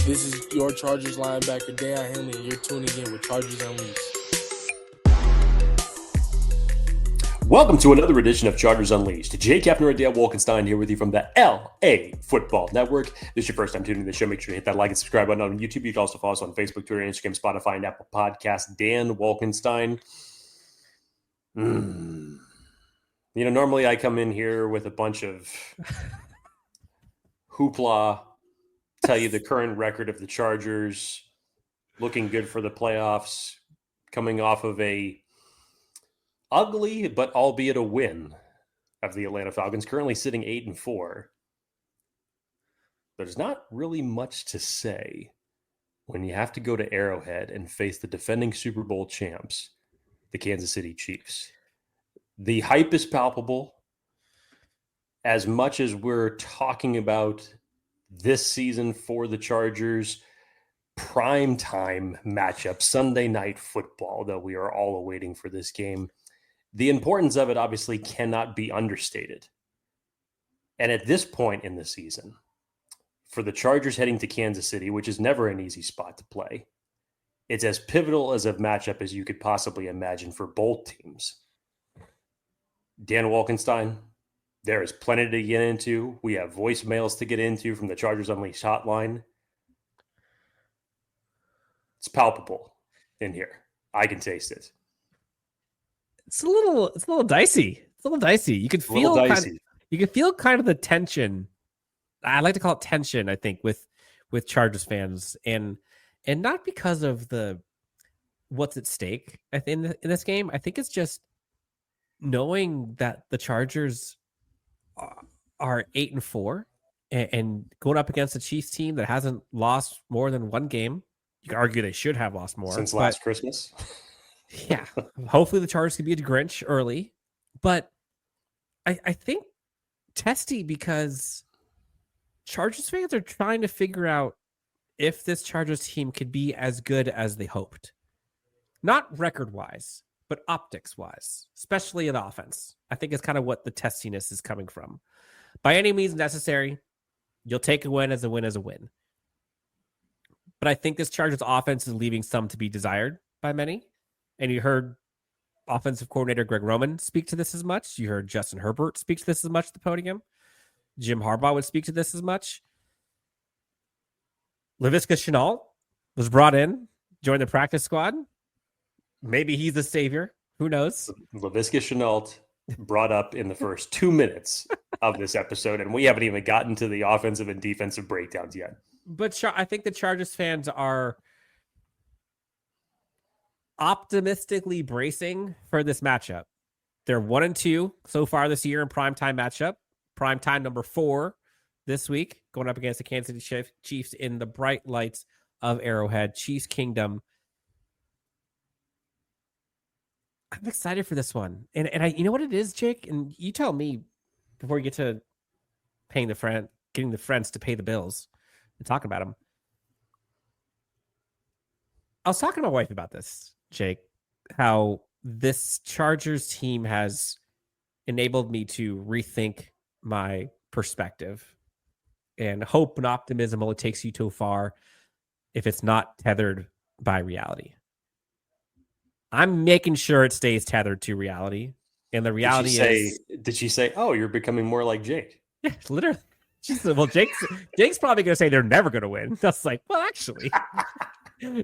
This is your Chargers linebacker, Dan Henley, and you're tuning in with Chargers Unleashed. Welcome to another edition of Chargers Unleashed. Jake Hefner and Dale Wolkenstein here with you from the LAFB Network. If this is your first time tuning in the show, make sure to hit that like and subscribe button on YouTube. You can also follow us on Facebook, Twitter, Instagram, Spotify, and Apple Podcasts. Dan Wolkenstein. Normally I come in here with a bunch of hoopla, tell you the current record of the Chargers, looking good for the playoffs, coming off of a ugly, but albeit a win of the Atlanta Falcons, currently sitting 8-4. There's not really much to say when you have to go to Arrowhead and face the defending Super Bowl champs, the Kansas City Chiefs. The hype is palpable. As much as we're talking about this season for the Chargers, primetime matchup, Sunday night football that we are all awaiting for this game, the importance of it obviously cannot be understated. And at this point in the season, for the Chargers heading to Kansas City, which is never an easy spot to play, it's as pivotal as a matchup as you could possibly imagine for both teams. Dan Wolkenstein, there is plenty to get into. We have voicemails to get into from the Chargers Unleashed hotline. It's palpable in here. I can taste it. It's a little dicey. It's a little dicey. You can feel kind of the tension. I like to call it tension, I think, with Chargers fans, and not because of the what's at stake in this game. I think it's just knowing that the Chargers are 8-4 and going up against a Chiefs team that hasn't lost more than one game. You can argue they should have lost more since last Christmas. Yeah, hopefully the Chargers can be a Grinch early, but I think testy because Chargers fans are trying to figure out if this Chargers team could be as good as they hoped. Not record-wise, but optics-wise, especially in offense. I think it's kind of what the testiness is coming from. By any means necessary, you'll take a win as a win as a win. But I think this Chargers offense is leaving some to be desired by many. And you heard offensive coordinator Greg Roman speak to this as much. You heard Justin Herbert speak to this as much at the podium. Jim Harbaugh would speak to this as much. Laviska Shenault was brought in, joined the practice squad. Maybe he's the savior. Who knows? Laviska Shenault brought up in the first 2 minutes of this episode, and we haven't even gotten to the offensive and defensive breakdowns yet. But I think the Chargers fans are optimistically bracing for this matchup. They're 1-2 so far this year in primetime matchup. Primetime number 4 this week, going up against the Kansas City Chiefs in the bright lights of Arrowhead, Chiefs Kingdom. I'm excited for this one. And I, you know what it is, Jake? And you tell me before we get to getting the friends to pay the bills and talking about them. I was talking to my wife about this, Jake, how this Chargers team has enabled me to rethink my perspective, and hope and optimism only takes you too far if it's not tethered by reality. I'm making sure it stays tethered to reality. And the reality did she say, oh, you're becoming more like Jake? Yeah, literally. She said, well, Jake's probably going to say they're never going to win. That's like, well, actually,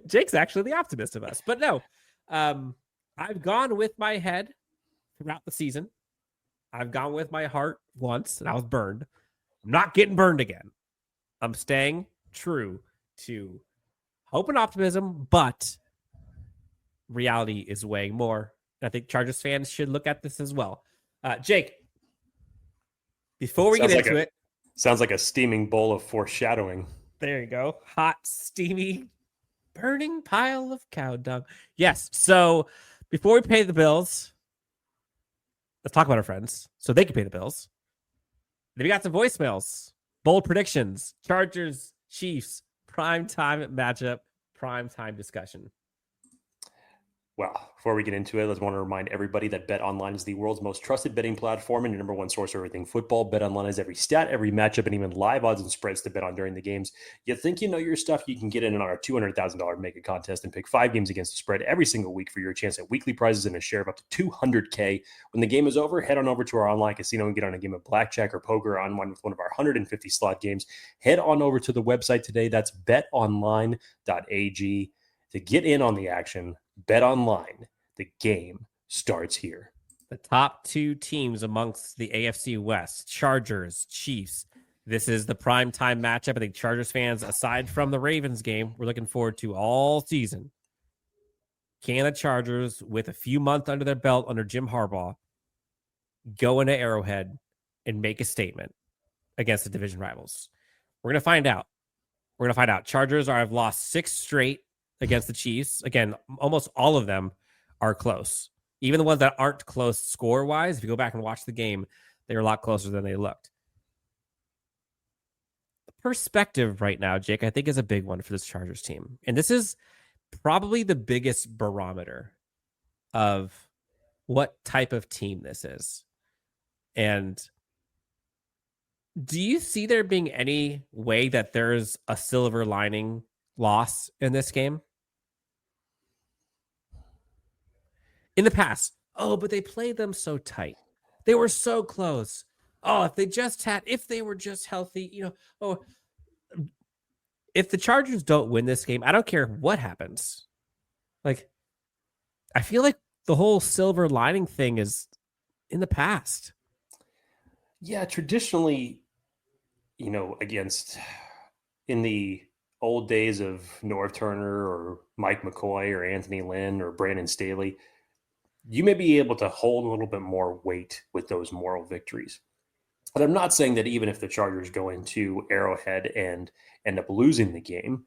Jake's actually the optimist of us. But no, I've gone with my head throughout the season. I've gone with my heart once, and I was burned. I'm not getting burned again. I'm staying true to hope and optimism, but reality is weighing more. I think Chargers fans should look at this as well. Jake, before we get into it. Sounds like a steaming bowl of foreshadowing. There you go. Hot, steamy, burning pile of cow dung. Yes. So before we pay the bills, let's talk about our friends so they can pay the bills. Then we got some voicemails, bold predictions, Chargers, Chiefs, primetime matchup, primetime discussion. Well, before we get into it, let's want to remind everybody that BetOnline is the world's most trusted betting platform and your number one source for everything football. BetOnline has every stat, every matchup, and even live odds and spreads to bet on during the games. You think you know your stuff? You can get in on our $200,000 mega contest and pick 5 games against the spread every single week for your chance at weekly prizes and a share of up to $200K. When the game is over, head on over to our online casino and get on a game of blackjack or poker on one with one of our 150 slot games. Head on over to the website today. That's betonline.ag to get in on the action. Bet online. The game starts here. The top 2 teams amongst the AFC West, Chargers, Chiefs. This is the primetime matchup. I think Chargers fans, aside from the Ravens game, we're looking forward to all season. Can the Chargers, with a few months under their belt under Jim Harbaugh, go into Arrowhead and make a statement against the division rivals? We're going to find out. Chargers have lost 6 straight against the Chiefs. Again, almost all of them are close. Even the ones that aren't close score-wise, if you go back and watch the game, they're a lot closer than they looked. The perspective right now, Jake, I think is a big one for this Chargers team. And this is probably the biggest barometer of what type of team this is. And do you see there being any way that there's a silver lining loss in this game? In the past, but they played them so tight. They were so close. If they were just healthy, if the Chargers don't win this game, I don't care what happens. Like, I feel like the whole silver lining thing is in the past. Yeah, traditionally, in the old days of Norv Turner or Mike McCoy or Anthony Lynn or Brandon Staley, you may be able to hold a little bit more weight with those moral victories. But I'm not saying that even if the Chargers go into Arrowhead and end up losing the game,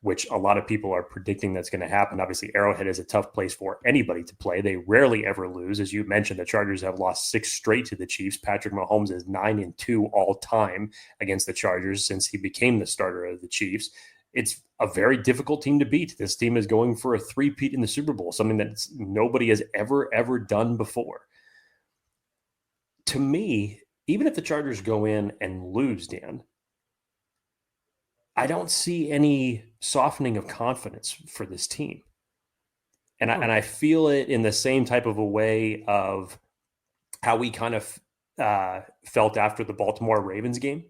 which a lot of people are predicting that's going to happen. Obviously, Arrowhead is a tough place for anybody to play. They rarely ever lose. As you mentioned, the Chargers have lost 6 straight to the Chiefs. Patrick Mahomes is 9-2 all time against the Chargers since he became the starter of the Chiefs. It's a very difficult team to beat. This team is going for a 3-peat in the Super Bowl, something that nobody has ever done before. To me, even if the Chargers go in and lose, Dan, I don't see any softening of confidence for this team. And I feel it in the same type of a way of how we kind of felt after the Baltimore Ravens game.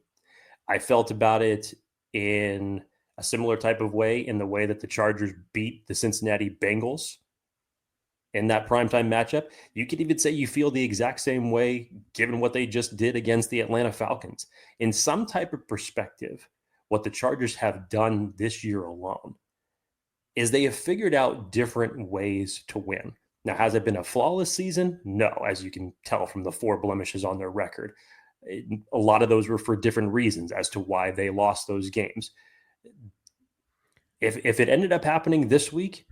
I felt about it in a similar type of way in the way that the Chargers beat the Cincinnati Bengals in that primetime matchup. You could even say you feel the exact same way given what they just did against the Atlanta Falcons. In some type of perspective, what the Chargers have done this year alone is they have figured out different ways to win. Now, has it been a flawless season? No, as you can tell from the 4 blemishes on their record. A lot of those were for different reasons as to why they lost those games. If it ended up happening this week,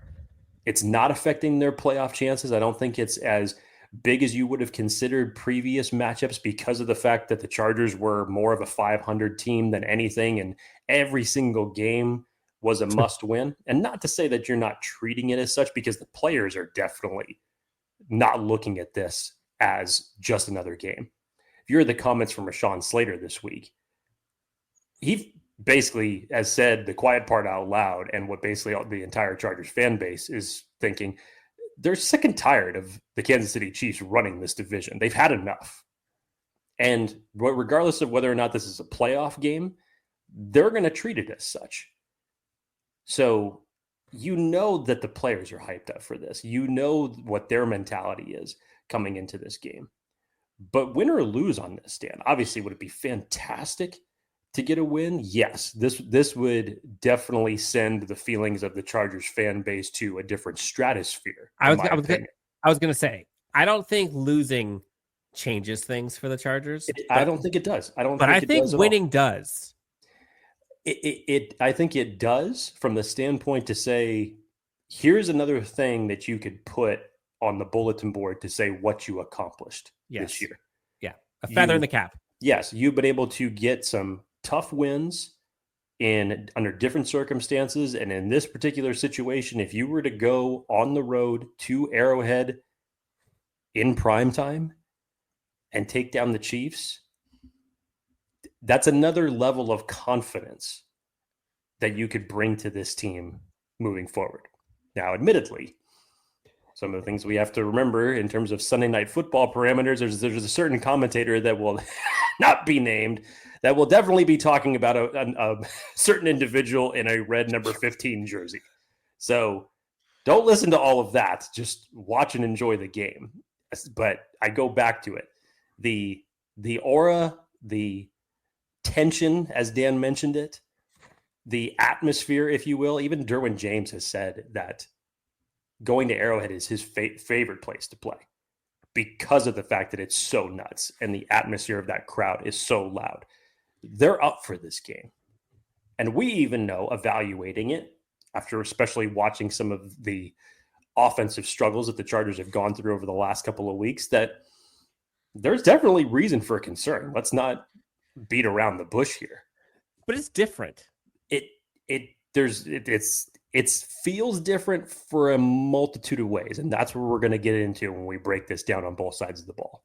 it's not affecting their playoff chances. I don't think it's as big as you would have considered previous matchups because of the fact that the Chargers were more of a 500 team than anything, and every single game was a must win. And not to say that you're not treating it as such, because the players are definitely not looking at this as just another game. If you heard the comments from Rashawn Slater this week, he basically has said the quiet part out loud, and what basically the entire Chargers fan base is thinking, they're sick and tired of the Kansas City Chiefs running this division. They've had enough. And regardless of whether or not this is a playoff game, they're going to treat it as such. So you know that the players are hyped up for this. You know what their mentality is coming into this game. But win or lose on this, Dan, obviously, would it be fantastic to get a win? Yes, this would definitely send the feelings of the Chargers fan base to a different stratosphere. I was going to say, I don't think losing changes things for the Chargers. I don't think it does. I think winning does. I think it does from the standpoint to say, here's another thing that you could put on the bulletin board to say what you accomplished this year. Yeah, a feather in the cap. Yes, you've been able to get some tough wins under different circumstances. And in this particular situation, if you were to go on the road to Arrowhead in primetime and take down the Chiefs, that's another level of confidence that you could bring to this team moving forward. Now, admittedly, some of the things we have to remember in terms of Sunday Night Football parameters, there's a certain commentator that will not be named that will definitely be talking about a certain individual in a red number 15 jersey. So don't listen to all of that. Just watch and enjoy the game. But I go back to it. The aura, the tension, as Dan mentioned it, the atmosphere, if you will. Even Derwin James has said that going to Arrowhead is his favorite place to play because of the fact that it's so nuts and the atmosphere of that crowd is so loud. They're up for this game. And we even know, evaluating it, after especially watching some of the offensive struggles that the Chargers have gone through over the last couple of weeks, that there's definitely reason for concern. Let's not beat around the bush here. But it's different. It feels different for a multitude of ways, and that's what we're going to get into when we break this down on both sides of the ball.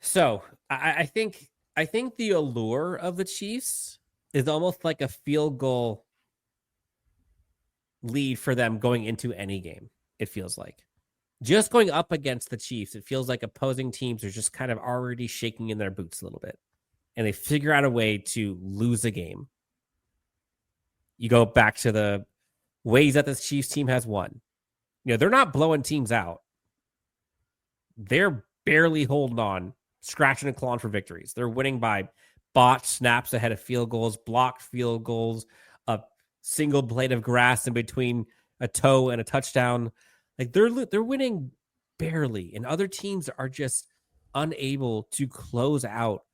So I think the allure of the Chiefs is almost like a field goal lead for them going into any game. It feels like just going up against the Chiefs, it feels like opposing teams are just kind of already shaking in their boots a little bit, and they figure out a way to lose a game. You go back to the ways that this Chiefs team has won. They're not blowing teams out. They're barely holding on, scratching and clawing for victories. They're winning by botched snaps ahead of field goals, blocked field goals, a single blade of grass in between a toe and a touchdown. Like they're winning barely, and other teams are just unable to close out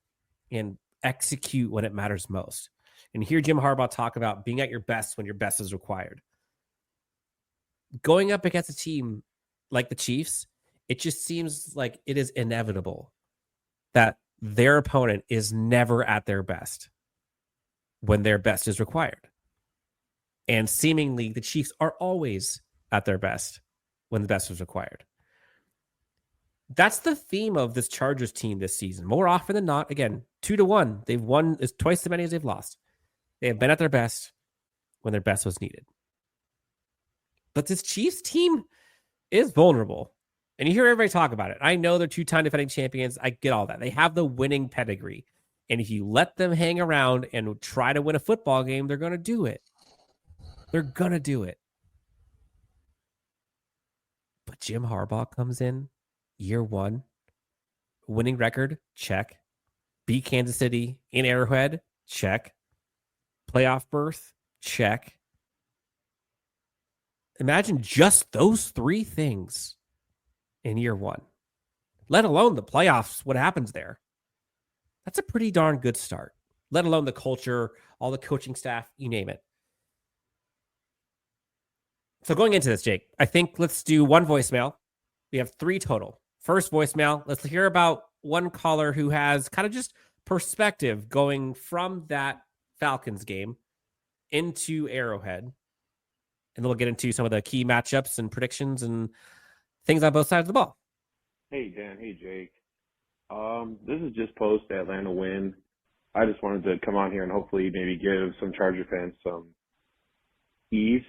and execute when it matters most. And hear Jim Harbaugh talk about being at your best when your best is required. Going up against a team like the Chiefs, it just seems like it is inevitable that their opponent is never at their best when their best is required. And seemingly the Chiefs are always at their best when the best is required. That's the theme of this Chargers team this season. More often than not, again, 2-1. They've won twice as many as they've lost. They have been at their best when their best was needed. But this Chiefs team is vulnerable. And you hear everybody talk about it. I know they're 2-time defending champions. I get all that. They have the winning pedigree. And if you let them hang around and try to win a football game, they're going to do it. They're going to do it. But Jim Harbaugh comes in year one, winning record, check. Beat Kansas City in Arrowhead, check. Playoff berth, check. Imagine just those three things in year one, let alone the playoffs, what happens there. That's a pretty darn good start, let alone the culture, all the coaching staff, you name it. So going into this, Jake, I think let's do one voicemail. We have 3 total. First voicemail, let's hear about one caller who has kind of just perspective going from that Falcons game into Arrowhead. And then we'll get into some of the key matchups and predictions and things on both sides of the ball. Hey, Dan. Hey, Jake. This is just post the Atlanta win. I just wanted to come on here and hopefully maybe give some Charger fans some ease,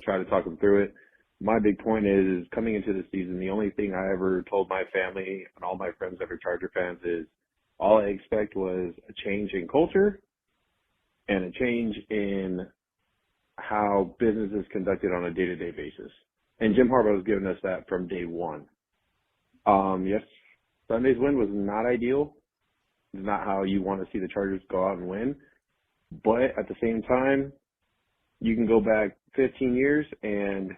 try to talk them through it. My big point is coming into the season, the only thing I ever told my family and all my friends that are Charger fans is all I expect was a change in culture and a change in how business is conducted on a day-to-day basis. And Jim Harbaugh has given us that from day one. Yes, Sunday's win was not ideal. It's not how you want to see the Chargers go out and win. But at the same time, you can go back 15 years and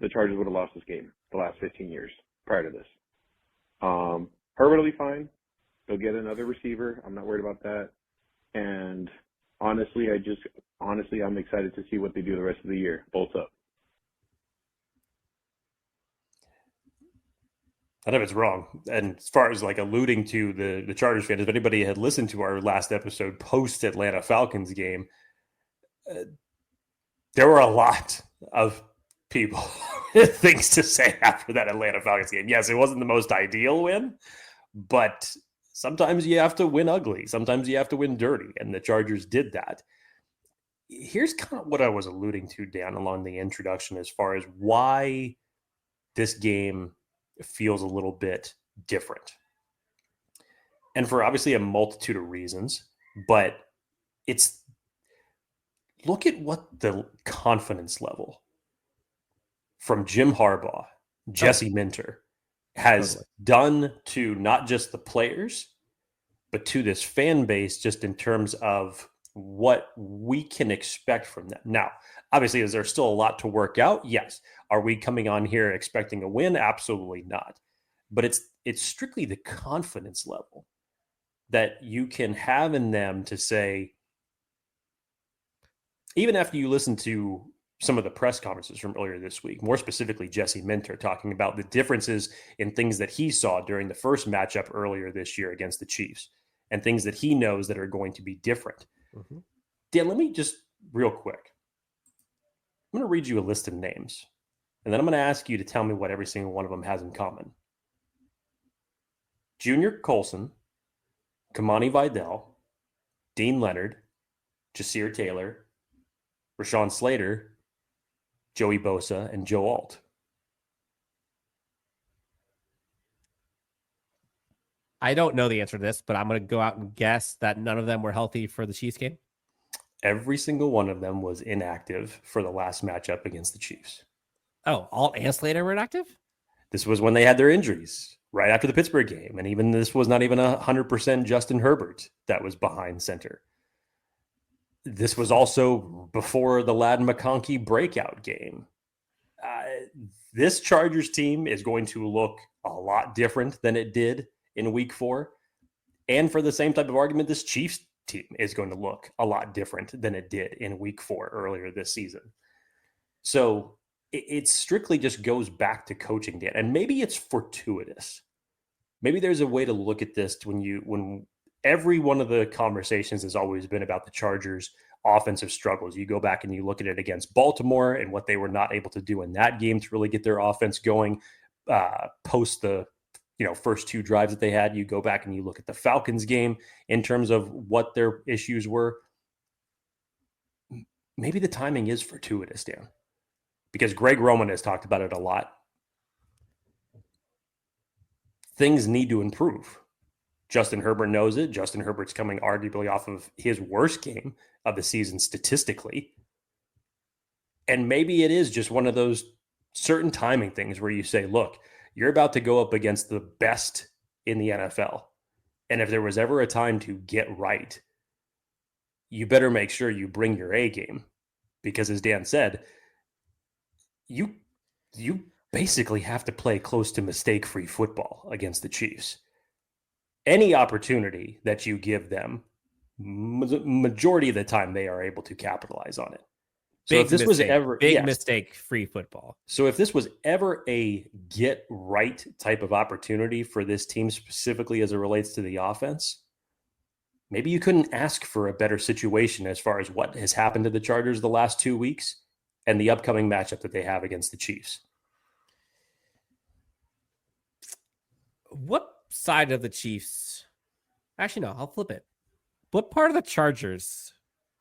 the Chargers would have lost this game the last 15 years prior to this. Herbert will be fine. They'll get another receiver. I'm not worried about that. And honestly, I'm excited to see what they do the rest of the year. Bolts up. I know it's wrong. And as far as like alluding to the Chargers fans, if anybody had listened to our last episode post Atlanta Falcons game, there were a lot of people things to say after that Atlanta Falcons game. Yes, it wasn't the most ideal win, but sometimes you have to win ugly. Sometimes you have to win dirty, and the Chargers did that. Here's kind of what I was alluding to, Dan, along the introduction as far as why this game feels a little bit different. And for obviously a multitude of reasons, but it's look at what the confidence level from Jim Harbaugh, Jesse Minter has done to not just the players, but to this fan base, just in terms of what we can expect from them. Now, obviously, is there still a lot to work out? Yes. Are we coming on here expecting a win? Absolutely not. But it's strictly the confidence level that you can have in them to say, even after you listen to some of the press conferences from earlier this week, more specifically Jesse Minter talking about the differences in things that he saw during the first matchup earlier this year against the Chiefs and things that he knows that are going to be different. Mm-hmm. Dan, let me just real quick. I'm going to read you a list of names, and then I'm going to ask you to tell me what every single one of them has in common. Junior Colson, Kamani Vidal, Dean Leonard, Jasir Taylor, Rashawn Slater, Joey Bosa, and Joe Alt. I don't know the answer to this, but I'm going to go out and guess that none of them were healthy for the Chiefs game. Every single one of them was inactive for the last matchup against the Chiefs. Oh, Alt and Slater were inactive? This was when they had their injuries right after the Pittsburgh game. And even this was not even 100% Justin Herbert that was behind center. This was also before the Ladd McConkey breakout game. This Chargers team is going to look a lot different than it did in week 4. And for the same type of argument, this Chiefs team is going to look a lot different than it did in week 4 earlier this season. So it strictly just goes back to coaching, Dan. And maybe it's fortuitous. Maybe there's a way to look at this when every one of the conversations has always been about the Chargers' offensive struggles. You go back and you look at it against Baltimore and what they were not able to do in that game to really get their offense going post the first 2 drives that they had. You go back and you look at the Falcons game in terms of what their issues were. Maybe the timing is fortuitous, Dan, because Greg Roman has talked about it a lot. Things need to improve. Justin Herbert knows it. Justin Herbert's coming arguably off of his worst game of the season statistically. And maybe it is just one of those certain timing things where you say, look, you're about to go up against the best in the NFL. And if there was ever a time to get right, you better make sure you bring your A game. Because as Dan said, you basically have to play close to mistake-free football against the Chiefs. Any opportunity that you give them, majority of the time they are able to capitalize on it. So if this was ever mistake-free football. So if this was ever a get right type of opportunity for this team, specifically as it relates to the offense, maybe you couldn't ask for a better situation as far as what has happened to the Chargers the last 2 weeks and the upcoming matchup that they have against the Chiefs. What side of the Chiefs? Actually, no, I'll flip it. What part of the Chargers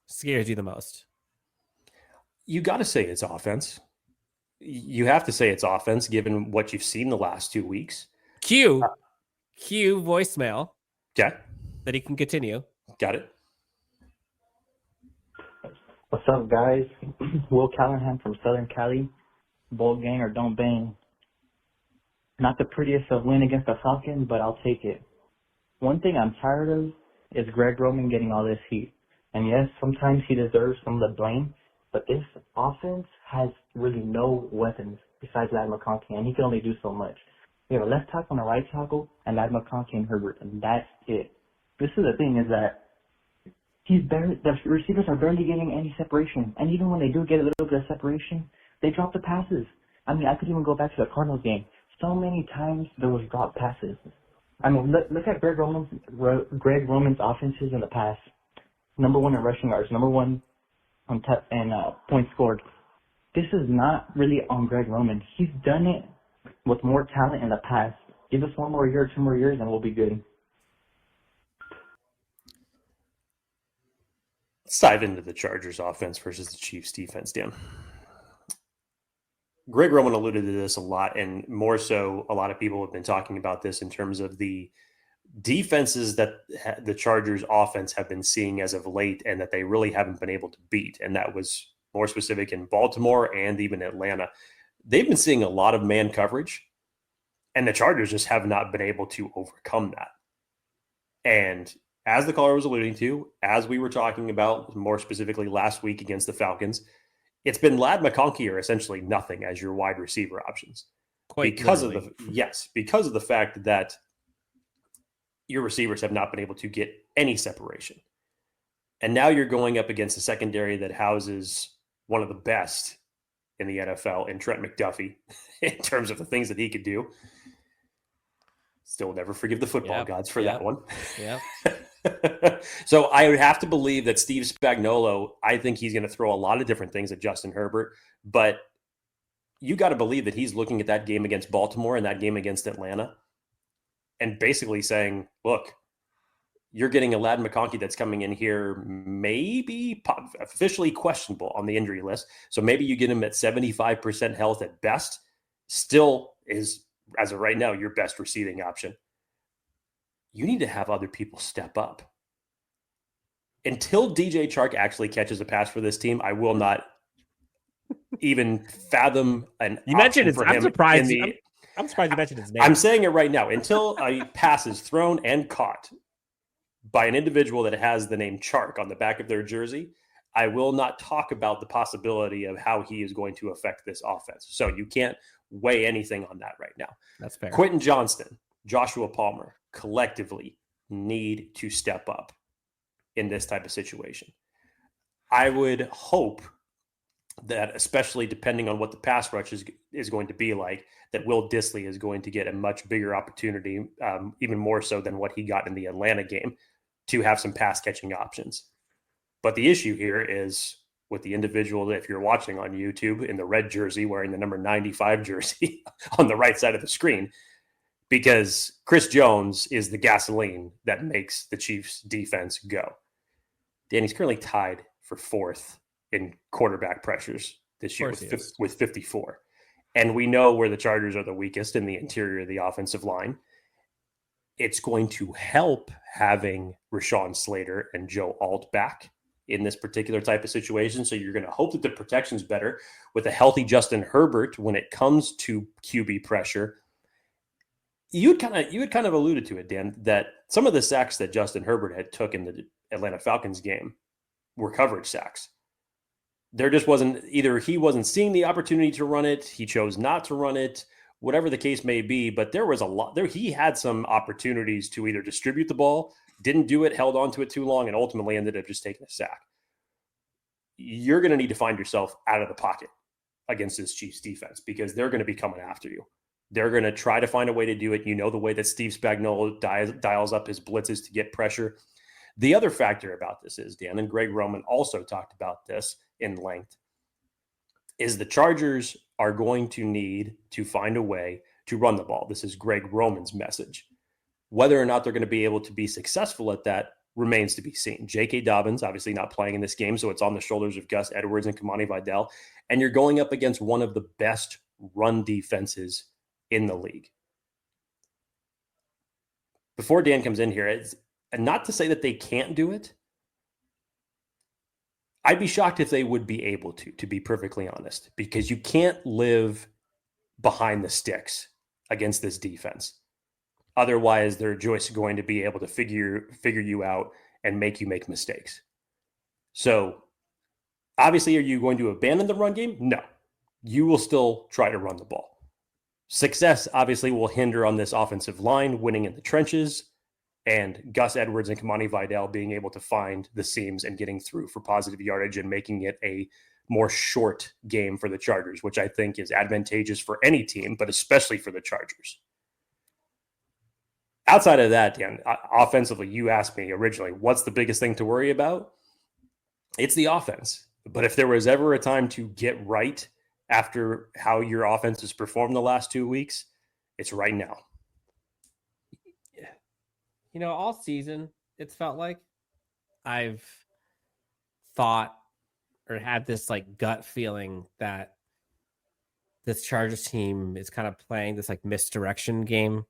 scares you the most? You got to say it's offense. You have to say it's offense, given what you've seen the last 2 weeks. Cue voicemail. Okay. That he can continue. Got it. What's up, guys? Will Callahan from Southern Cali. Bowl gang or don't bang. Not the prettiest of win against the Falcons, but I'll take it. One thing I'm tired of is Greg Roman getting all this heat. And yes, sometimes he deserves some of the blame, but this offense has really no weapons besides Ladd McConkey, and he can only do so much. We have a left tackle and a right tackle, and Ladd McConkey and Herbert, and that's it. This is the thing, is that the receivers are barely getting any separation, and even when they do get a little bit of separation, they drop the passes. I mean, I could even go back to the Cardinals game. so many times there was drop passes. I mean, look at Greg Roman's offenses in the past. Number 1 in rushing yards, number 1 on points scored. This is not really on Greg Roman. He's done it with more talent in the past. Give us 1 more year, 2 more years, and we'll be good. Let's dive into the Chargers offense versus the Chiefs defense, Dan. Greg Roman alluded to this a lot, and more so, a lot of people have been talking about this in terms of the defenses that the Chargers offense have been seeing as of late and that they really haven't been able to beat. And that was more specific in Baltimore and even Atlanta. They've been seeing a lot of man coverage, and the Chargers just have not been able to overcome that. And as the caller was alluding to, as we were talking about more specifically last week against the Falcons, it's been Ladd McConkey or essentially nothing as your wide receiver options. Because of the fact that your receivers have not been able to get any separation. And now you're going up against a secondary that houses one of the best in the NFL in Trent McDuffie in terms of the things that he could do. Still never forgive the football gods for that one. Yeah. So I would have to believe that Steve Spagnuolo, I think he's going to throw a lot of different things at Justin Herbert, but you got to believe that he's looking at that game against Baltimore and that game against Atlanta and basically saying, look, you're getting a Ladd McConkey that's coming in here, maybe officially questionable on the injury list. So maybe you get him at 75% health at best, still is, as of right now, your best receiving option. You need to have other people step up. Until DJ Chark actually catches a pass for this team, I will not even fathom an You mentioned it. I'm surprised. I'm surprised you mentioned his name. I'm saying it right now. Until a pass is thrown and caught by an individual that has the name Chark on the back of their jersey, I will not talk about the possibility of how he is going to affect this offense. So you can't weigh anything on that right now. That's fair. Quentin Johnston, Joshua Palmer, collectively need to step up in this type of situation. I would hope that, especially depending on what the pass rush is going to be like, that Will Dissly is going to get a much bigger opportunity, even more so than what he got in the Atlanta game, to have some pass catching options. But the issue here is with the individual that, if you're watching on YouTube, in the red jersey wearing the number 95 jersey on the right side of the screen, because Chris Jones is the gasoline that makes the Chiefs defense go. Danny's currently tied for 4th in quarterback pressures this year with 54. And we know where the Chargers are the weakest in the interior of the offensive line. It's going to help having Rashawn Slater and Joe Alt back in this particular type of situation. So you're going to hope that the protection's better with a healthy Justin Herbert when it comes to QB pressure. You had kind of alluded to it, Dan, that some of the sacks that Justin Herbert had took in the Atlanta Falcons game were coverage sacks. There just wasn't, either he wasn't seeing the opportunity to run it, he chose not to run it, whatever the case may be, but there was a lot there. He had some opportunities to either distribute the ball, didn't do it, held on to it too long, and ultimately ended up just taking a sack. You're going to need to find yourself out of the pocket against this Chiefs defense, because they're going to be coming after you. They're going to try to find a way to do it. You know the way that Steve Spagnuolo dials up his blitzes to get pressure. The other factor about this is, Dan, and Greg Roman also talked about this in length, is the Chargers are going to need to find a way to run the ball. This is Greg Roman's message. Whether or not they're going to be able to be successful at that remains to be seen. J.K. Dobbins obviously not playing in this game, so it's on the shoulders of Gus Edwards and Kamani Vidal, and you're going up against one of the best run defenses in the league. Before Dan comes in here, and not to say that they can't do it, I'd be shocked if they would be able to be perfectly honest, because you can't live behind the sticks against this defense. Otherwise, they're just going to be able to figure you out and make you make mistakes. So, obviously, are you going to abandon the run game? No. You will still try to run the ball. Success, obviously, will hinder on this offensive line, winning in the trenches, and Gus Edwards and Kamani Vidal being able to find the seams and getting through for positive yardage and making it a more short game for the Chargers, which I think is advantageous for any team, but especially for the Chargers. Outside of that, Dan, offensively, you asked me originally, what's the biggest thing to worry about? It's the offense. But if there was ever a time to get right after how your offense has performed the last 2 weeks, it's right now. You know, all season, it's felt like I've thought or had this like gut feeling that this Chargers team is kind of playing this like misdirection game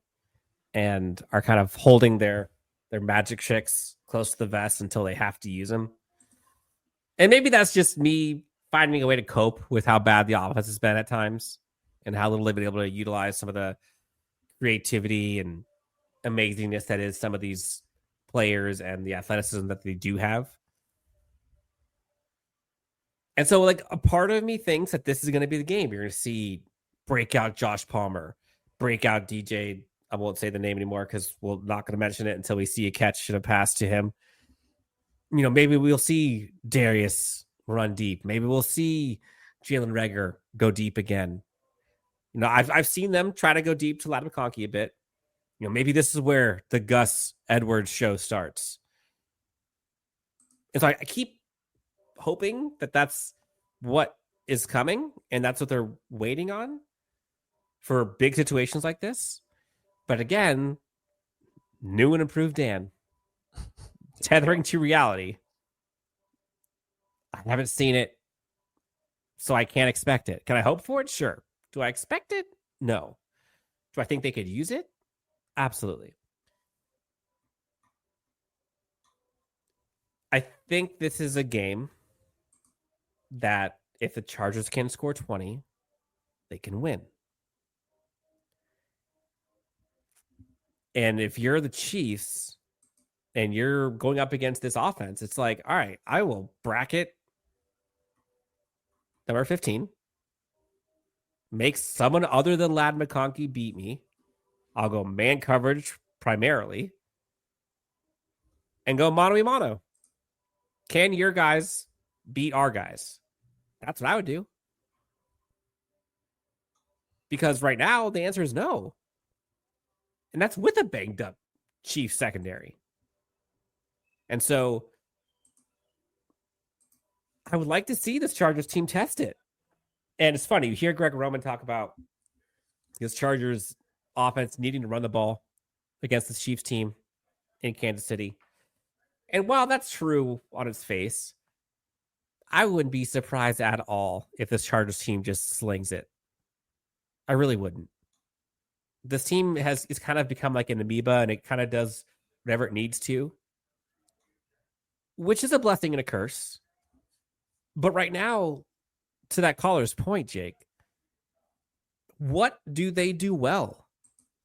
and are kind of holding their magic tricks close to the vest until they have to use them. And maybe that's just me finding a way to cope with how bad the offense has been at times and how little they've been able to utilize some of the creativity and amazingness that is some of these players and the athleticism that they do have. And so, like, a part of me thinks that this is going to be the game. You're going to see breakout Josh Palmer, breakout DJ. I won't say the name anymore because we're not going to mention it until we see a catch and a pass to him. You know, maybe we'll see Darius run deep. Maybe we'll see Jalen Reagor go deep again. You know, I've seen them try to go deep to Ladd McConkey a bit. You know, maybe this is where the Gus Edwards show starts. And so I keep hoping that that's what is coming and that's what they're waiting on for big situations like this. But again, new and improved Dan, tethering to reality. I haven't seen it, so I can't expect it. Can I hope for it? Sure. Do I expect it? No. Do I think they could use it? Absolutely. I think this is a game that if the Chargers can score 20, they can win. And if you're the Chiefs and you're going up against this offense, it's like, all right, I will bracket number 15, make someone other than Ladd McConkey beat me. I'll go man coverage primarily and go mano-a-mano. Can your guys beat our guys? That's what I would do. Because right now, the answer is no. And that's with a banged up Chiefs secondary. And so I would like to see this Chargers team test it. And it's funny, you hear Greg Roman talk about his Chargers offense needing to run the ball against the Chiefs team in Kansas City. And while that's true on its face, I wouldn't be surprised at all if this Chargers team just slings it. I really wouldn't. This team it's kind of become like an amoeba and it kind of does whatever it needs to, which is a blessing and a curse. But right now, to that caller's point, Jake, what do they do well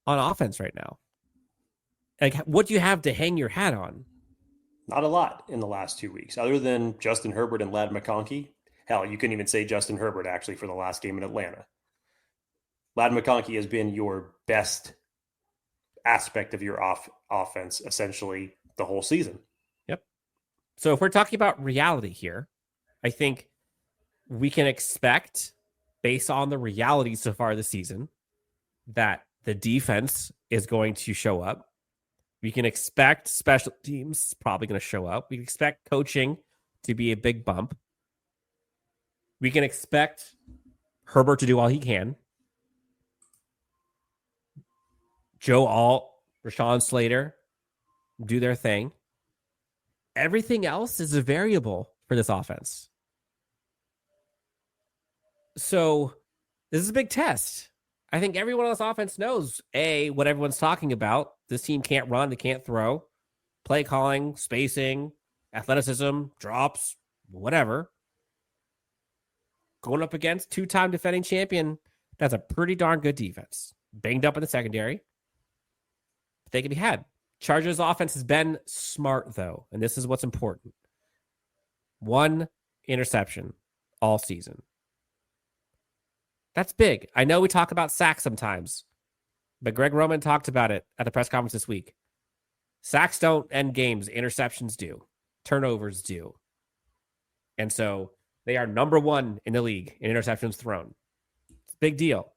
on offense right now? Like, what do you have to hang your hat on? Not a lot in the last 2 weeks, other than Justin Herbert and Ladd McConkey. Hell, you couldn't even say Justin Herbert, actually, for the last game in Atlanta. Ladd McConkey has been your best aspect of your offense, essentially, the whole season. Yep. So if we're talking about reality here, I think we can expect, based on the reality so far this season, that the defense is going to show up. We can expect special teams probably going to show up. We can expect coaching to be a big bump. We can expect Herbert to do all he can. Joe Alt, Rashawn Slater do their thing. Everything else is a variable for this offense. So this is a big test. I think everyone on this offense knows, A, what everyone's talking about. This team can't run, they can't throw. Play calling, spacing, athleticism, drops, whatever. Going up against two-time defending champion, that's a pretty darn good defense. Banged up in the secondary. But they can be had. Chargers offense has been smart, though, and this is what's important. 1 interception all season. That's big. I know we talk about sacks sometimes, but Greg Roman talked about it at the press conference this week. Sacks don't end games. Interceptions do. Turnovers do. And so They are number 1 in the league in interceptions thrown. It's a big deal.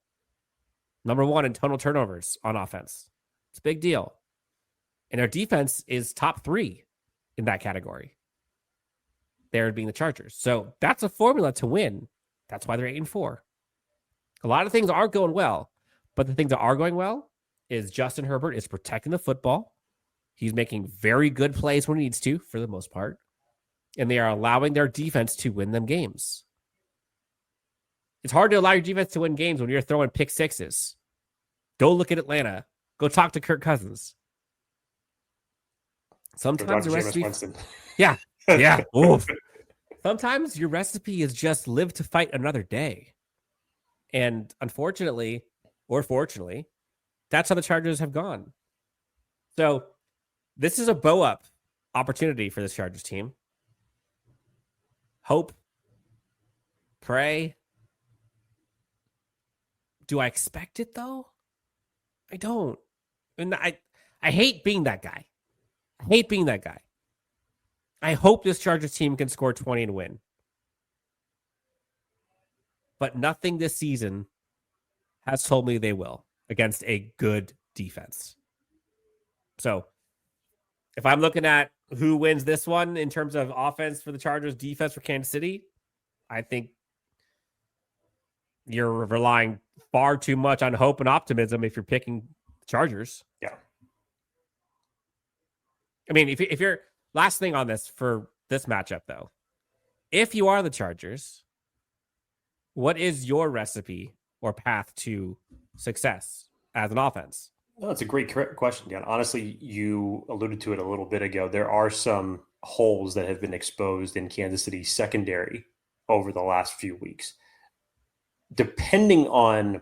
Number 1 in total turnovers on offense. It's a big deal. And their defense is top 3 in that category. There being the Chargers. So that's a formula to win. That's why they're 8-4. A lot of things aren't going well, but the things that are going well is Justin Herbert is protecting the football. He's making very good plays when he needs to, for the most part. And they are allowing their defense to win them games. It's hard to allow your defense to win games when you're throwing pick sixes. Go look at Atlanta. Go talk to Kirk Cousins. Sometimes the recipe... Yeah. Yeah. Oof. Sometimes your recipe is just live to fight another day. And unfortunately, or fortunately, that's how the Chargers have gone. So this is a bow-up opportunity for this Chargers team. Hope. Pray. Do I expect it, though? I don't. And I hate being that guy. I hate being that guy. I hope this Chargers team can score 20 and win. But nothing this season has told me they will against a good defense. So if I'm looking at who wins this one in terms of offense for the Chargers, defense for Kansas City, I think you're relying far too much on hope and optimism if you're picking Chargers. Yeah. I mean, if you're... Last thing on this for this matchup, though. If you are the Chargers, what is your recipe or path to success as an offense? Well, that's a great question, Dan. Honestly, you alluded to it a little bit ago. There are some holes that have been exposed in Kansas City's secondary over the last few weeks. Depending on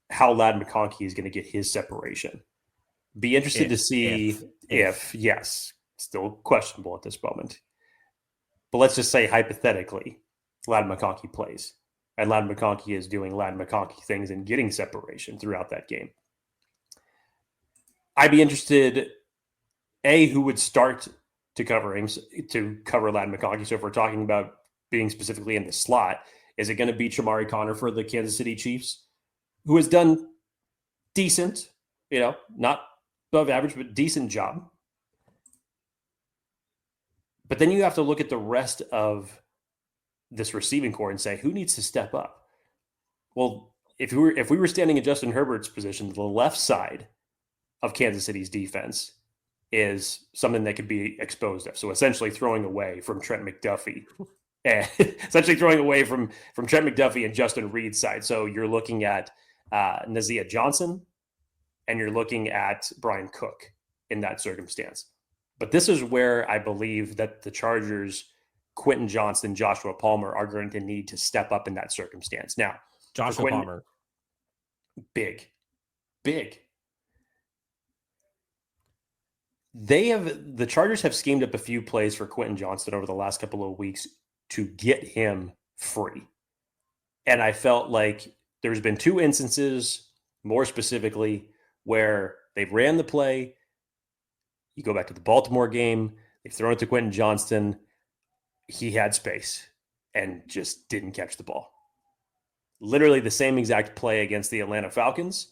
how Ladd McConkey is going to get his separation, be interested to see if yes, still questionable at this moment. But let's just say hypothetically, Ladd McConkey plays. And Ladd McConkey is doing Ladd McConkey things and getting separation throughout that game. I'd be interested, who would start to cover him, to cover Ladd McConkey. So if we're talking about being specifically in the slot, is it going to be Chamari Connor for the Kansas City Chiefs, who has done decent, not above average, but decent job? But then you have to look at the rest of this receiving core and say, who needs to step up? Well, if we were standing in Justin Herbert's position, the left side of Kansas City's defense is something that could be exposed of. So essentially throwing away from Trent McDuffie. Essentially throwing away from Trent McDuffie and Justin Reid's side. So you're looking at Nazia Johnson and you're looking at Brian Cook in that circumstance. But this is where I believe that the Chargers, Quentin Johnston, Joshua Palmer are going to need to step up in that circumstance. Now, Joshua Palmer. Big. The Chargers have schemed up a few plays for Quentin Johnston over the last couple of weeks to get him free. And I felt like there's been 2 instances, more specifically, where they've ran the play. You go back to the Baltimore game, they've thrown it to Quentin Johnston. He had space and just didn't catch the ball. Literally the same exact play against the Atlanta Falcons.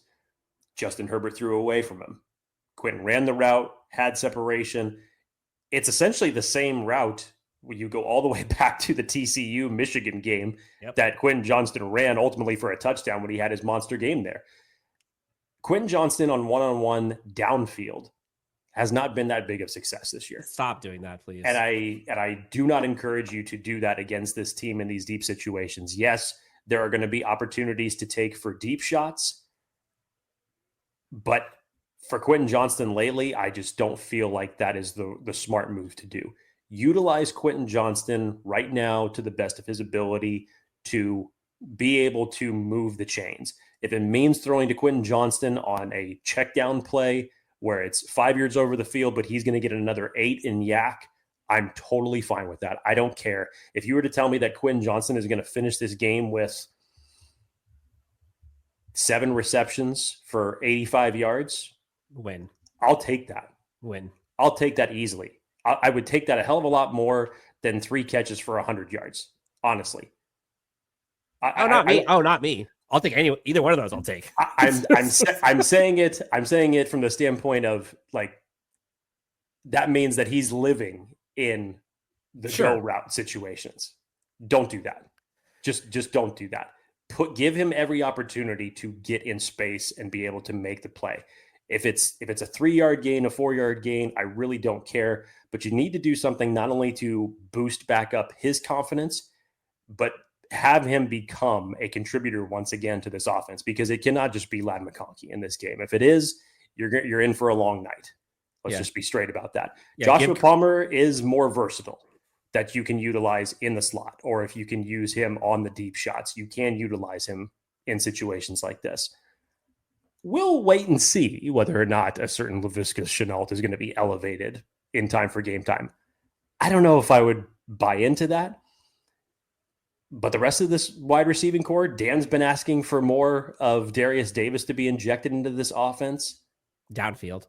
Justin Herbert threw away from him. Quentin ran the route, had separation. It's essentially the same route when you go all the way back to the TCU Michigan game that Quentin Johnston ran ultimately for a touchdown when he had his monster game there. Quentin Johnston on one-on-one downfield has not been that big of success this year. Stop doing that, please. And I do not encourage you to do that against this team in these deep situations. Yes, there are going to be opportunities to take for deep shots, but for Quentin Johnston lately, I just don't feel like that is the smart move to do. Utilize Quentin Johnston right now to the best of his ability to be able to move the chains. If it means throwing to Quentin Johnston on a check down play where it's 5 yards over the field, but he's going to get another 8 in yak, I'm totally fine with that. I don't care. If you were to tell me that Quentin Johnston is going to finish this game with 7 receptions for 85 yards, win. I'll take that. Win. I'll take that easily. I would take that a hell of a lot more than 3 catches for 100 yards. honestly. Not me. Not me. I'll take either one of those. I'll take. I'm saying it from the standpoint of like that means that he's living in the go route situations. Don't do that. Just don't do that. Give him every opportunity to get in space and be able to make the play. If it's a 3-yard gain, a 4-yard gain, I really don't care. But you need to do something not only to boost back up his confidence, but have him become a contributor once again to this offense, because it cannot just be Ladd McConkey in this game. If it is, you're in for a long night. Let's just be straight about that. Yeah, Joshua Palmer is more versatile, that you can utilize in the slot, or if you can use him on the deep shots, you can utilize him in situations like this. We'll wait and see whether or not a certain Laviska Shenault is going to be elevated in time for game time. I don't know if I would buy into that. But the rest of this wide receiving core, Dan's been asking for more of Darius Davis to be injected into this offense. Downfield,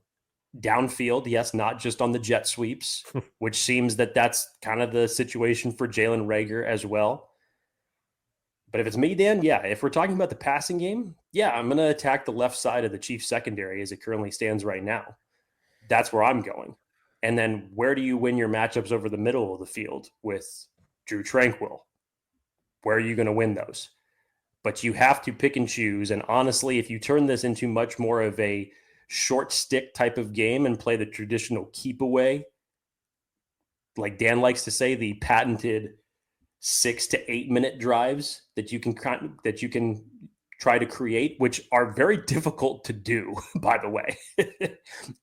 yes, not just on the jet sweeps, which seems that that's kind of the situation for Jalen Reagor as well. But if it's me, Dan, yeah, if we're talking about the passing game, yeah, I'm going to attack the left side of the Chiefs secondary as it currently stands right now. That's where I'm going. And then where do you win your matchups over the middle of the field with Drew Tranquill? Where are you going to win those? But you have to pick and choose. And honestly, if you turn this into much more of a short stick type of game and play the traditional keep away, like Dan likes to say, the patented 6 to 8 minute drives that you can try to create, which are very difficult to do, by the way.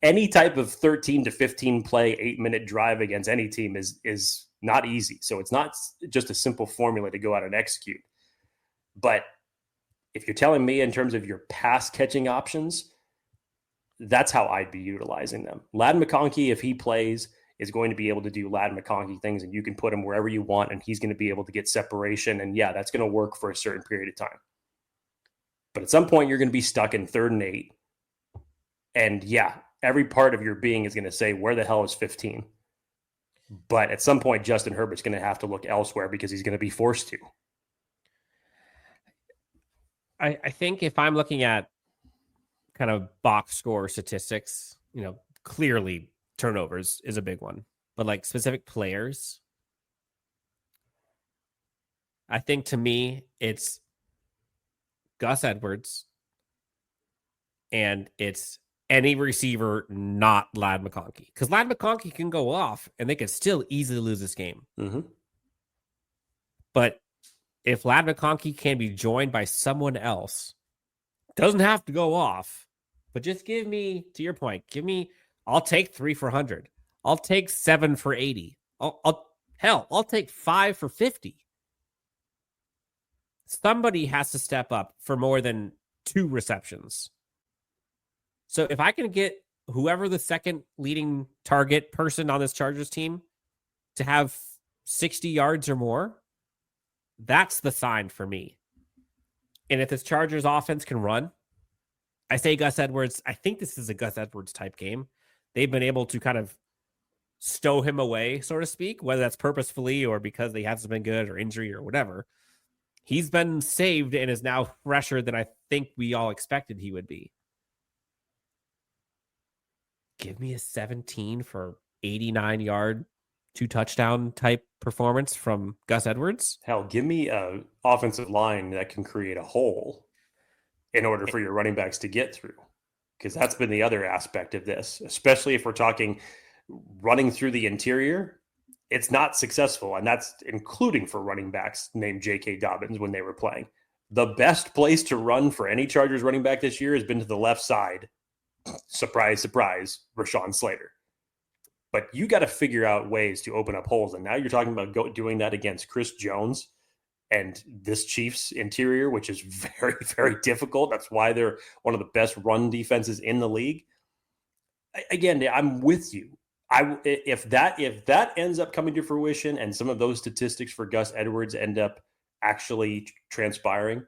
Any type of 13 to 15 play 8-minute drive against any team is not easy. So it's not just a simple formula to go out and execute. But if you're telling me in terms of your pass catching options, that's how I'd be utilizing them. Ladd McConkey, if he plays, is going to be able to do Ladd McConkey things, and you can put him wherever you want, and he's going to be able to get separation. And yeah, that's going to work for a certain period of time. But at some point, you're going to be stuck in 3rd and 8. And yeah, every part of your being is going to say, where the hell is 15? But at some point, Justin Herbert's going to have to look elsewhere because he's going to be forced to. I think if I'm looking at kind of box score statistics, clearly turnovers is a big one. But like specific players, I think to me, it's Gus Edwards and it's any receiver not Ladd McConkey. Because Ladd McConkey can go off and they could still easily lose this game. Mm-hmm. But if Ladd McConkey can be joined by someone else, doesn't have to go off, but just give me, to your point, I'll take 3 for 100. I'll take 7 for 80. I'll take 5 for 50. Somebody has to step up for more than 2 receptions. So if I can get whoever the second leading target person on this Chargers team to have 60 yards or more, that's the sign for me. And if this Chargers offense can run, I say Gus Edwards. I think this is a Gus Edwards type game. They've been able to kind of stow him away, so to speak, whether that's purposefully or because he hasn't been good or injury or whatever. He's been saved and is now fresher than I think we all expected he would be. Give me a 17 for 89-yard, 2-touchdown type performance from Gus Edwards. Hell, give me an offensive line that can create a hole in order for your running backs to get through. Because that's been the other aspect of this, especially if we're talking running through the interior. It's not successful, and that's including for running backs named J.K. Dobbins when they were playing. The best place to run for any Chargers running back this year has been to the left side. Surprise, surprise, Rashawn Slater. But you got to figure out ways to open up holes, and now you're talking about doing that against Chris Jones and this Chiefs interior, which is very, very difficult. That's why they're one of the best run defenses in the league. Again, I'm with you. If that ends up coming to fruition and some of those statistics for Gus Edwards end up actually transpiring,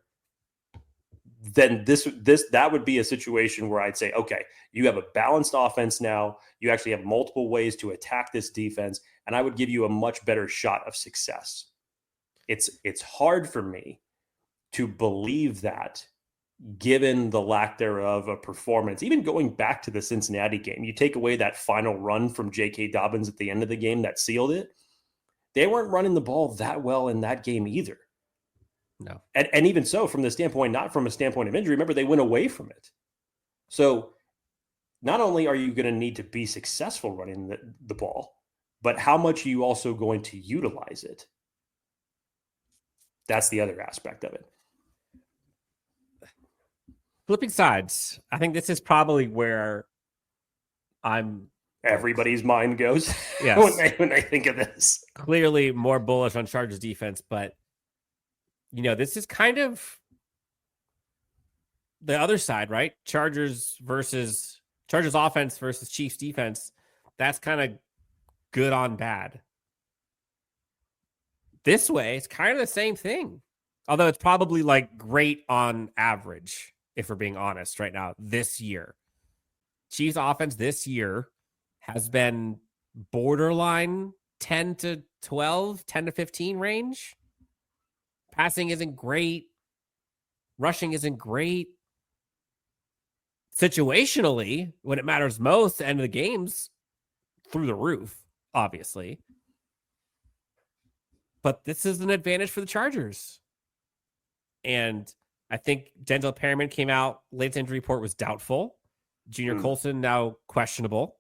then that would be a situation where I'd say, okay, you have a balanced offense now. You actually have multiple ways to attack this defense, and I would give you a much better shot of success it's hard for me to believe that, given the lack thereof of performance. Even going back to the Cincinnati game, you take away that final run from J.K. Dobbins at the end of the game that sealed it. They weren't running the ball that well in that game either. No. And even so, from the standpoint, not from a standpoint of injury, remember, they went away from it. So not only are you going to need to be successful running the ball, but how much are you also going to utilize it? That's the other aspect of it. Flipping sides, I think this is probably where everybody's mind goes yes. when they think of this. Clearly more bullish on Chargers defense, but this is kind of the other side, right? Chargers offense versus Chiefs defense. That's kind of good on bad. This way, it's kind of the same thing. Although it's probably like great on average, if we're being honest right now, this year. Chiefs offense this year has been borderline 10 to 12, 10 to 15 range. Passing isn't great. Rushing isn't great. Situationally, when it matters most, the end of the games, through the roof, obviously. But this is an advantage for the Chargers. And I think Denzel Perryman came out, latest injury report was doubtful. Junior Colson now questionable.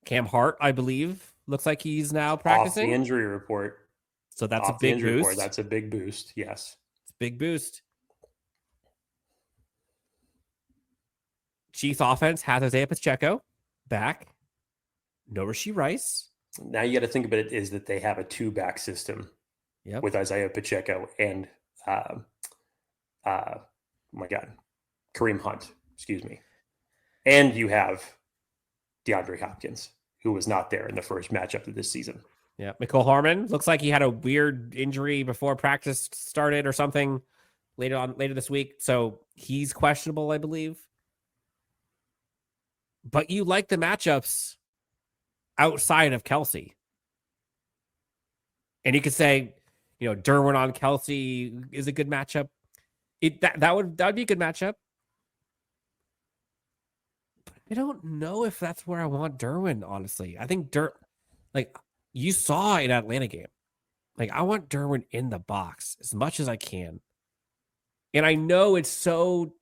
Cam Hart, I believe, looks like he's now practicing. Off the injury report. So that's a big boost. Report, that's a big boost, yes. It's a big boost. Chiefs offense has Isaiah Pacheco back. No Rashee Rice. Now you got to think about it is that they have a 2-back system with Isaiah Pacheco and Kareem Hunt, excuse me. And you have DeAndre Hopkins, who was not there in the first matchup of this season. Yeah, Mecole Hardman looks like he had a weird injury before practice started or something later this week. So he's questionable, I believe. But you like the matchups outside of Kelce. And you could say, Derwin on Kelce is a good matchup. That would be a good matchup. But I don't know if that's where I want Derwin, honestly. I think you saw in Atlanta game. I want Derwin in the box as much as I can. And I know it's so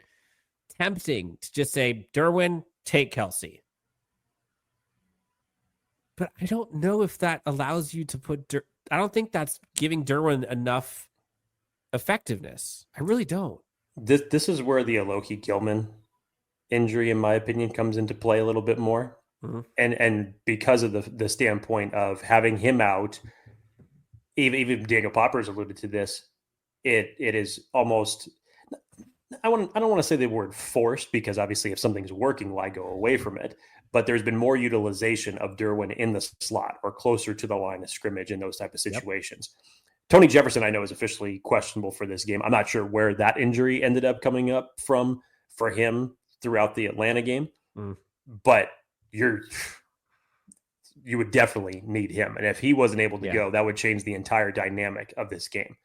tempting to just say, Derwin, take Kelce. But I don't know if that allows you to put... I don't think that's giving Derwin enough effectiveness. I really don't. This is where the Alohi Gilman injury, in my opinion, comes into play a little bit more. Mm-hmm. And because of the standpoint of having him out, even Daniel Popper's alluded to this, it is almost... I don't want to say the word forced, because obviously if something's working, why go away from it? But there's been more utilization of Derwin in the slot or closer to the line of scrimmage in those type of situations. Yep. Tony Jefferson, I know, is officially questionable for this game. I'm not sure where that injury ended up coming up from for him throughout the Atlanta game, but you would definitely need him. And if he wasn't able to go, that would change the entire dynamic of this game.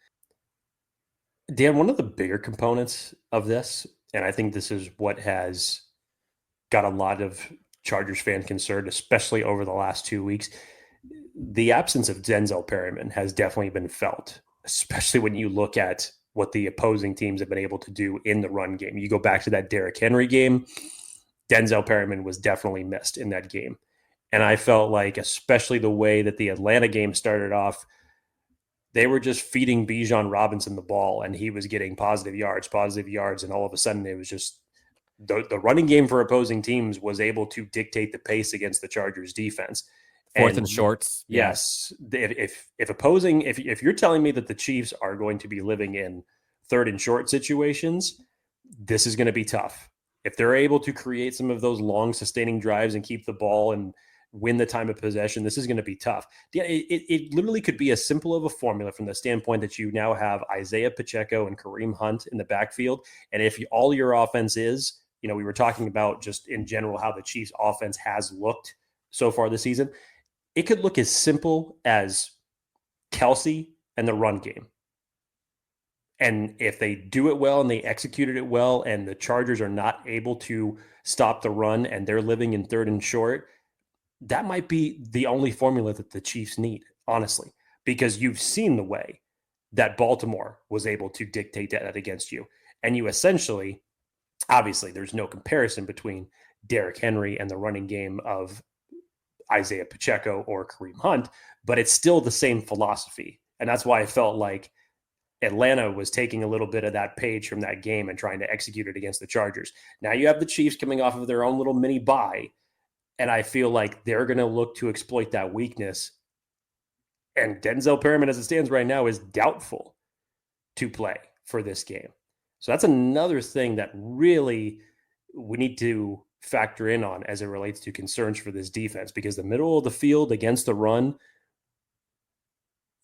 Dan, one of the bigger components of this, and I think this is what has got a lot of Chargers fan concerned, especially over the last 2 weeks, the absence of Denzel Perryman has definitely been felt, especially when you look at what the opposing teams have been able to do in the run game. You go back to that Derrick Henry game, Denzel Perryman was definitely missed in that game. And I felt like, especially the way that the Atlanta game started off, they were just feeding Bijan Robinson the ball, and he was getting positive yards, and all of a sudden it was just the running game for opposing teams was able to dictate the pace against the Chargers defense. Fourth and shorts. Yes. If you're telling me that the Chiefs are going to be living in third and short situations, this is going to be tough. If they're able to create some of those long sustaining drives and keep the ball and win the time of possession, this is going to be tough. Yeah, it literally could be as simple of a formula from the standpoint that you now have Isaiah Pacheco and Kareem Hunt in the backfield. And if all your offense is, we were talking about just in general how the Chiefs offense has looked so far this season. It could look as simple as Kelce and the run game. And if they do it well and they executed it well and the Chargers are not able to stop the run and they're living in 3rd and short, that might be the only formula that the Chiefs need, honestly, because you've seen the way that Baltimore was able to dictate that against you. And you essentially, obviously, there's no comparison between Derrick Henry and the running game of Isaiah Pacheco or Kareem Hunt, but it's still the same philosophy. And that's why I felt like Atlanta was taking a little bit of that page from that game and trying to execute it against the Chargers. Now you have the Chiefs coming off of their own little mini bye, and I feel like they're going to look to exploit that weakness. And Denzel Perryman, as it stands right now, is doubtful to play for this game. So that's another thing that really we need to factor in on as it relates to concerns for this defense, because the middle of the field against the run,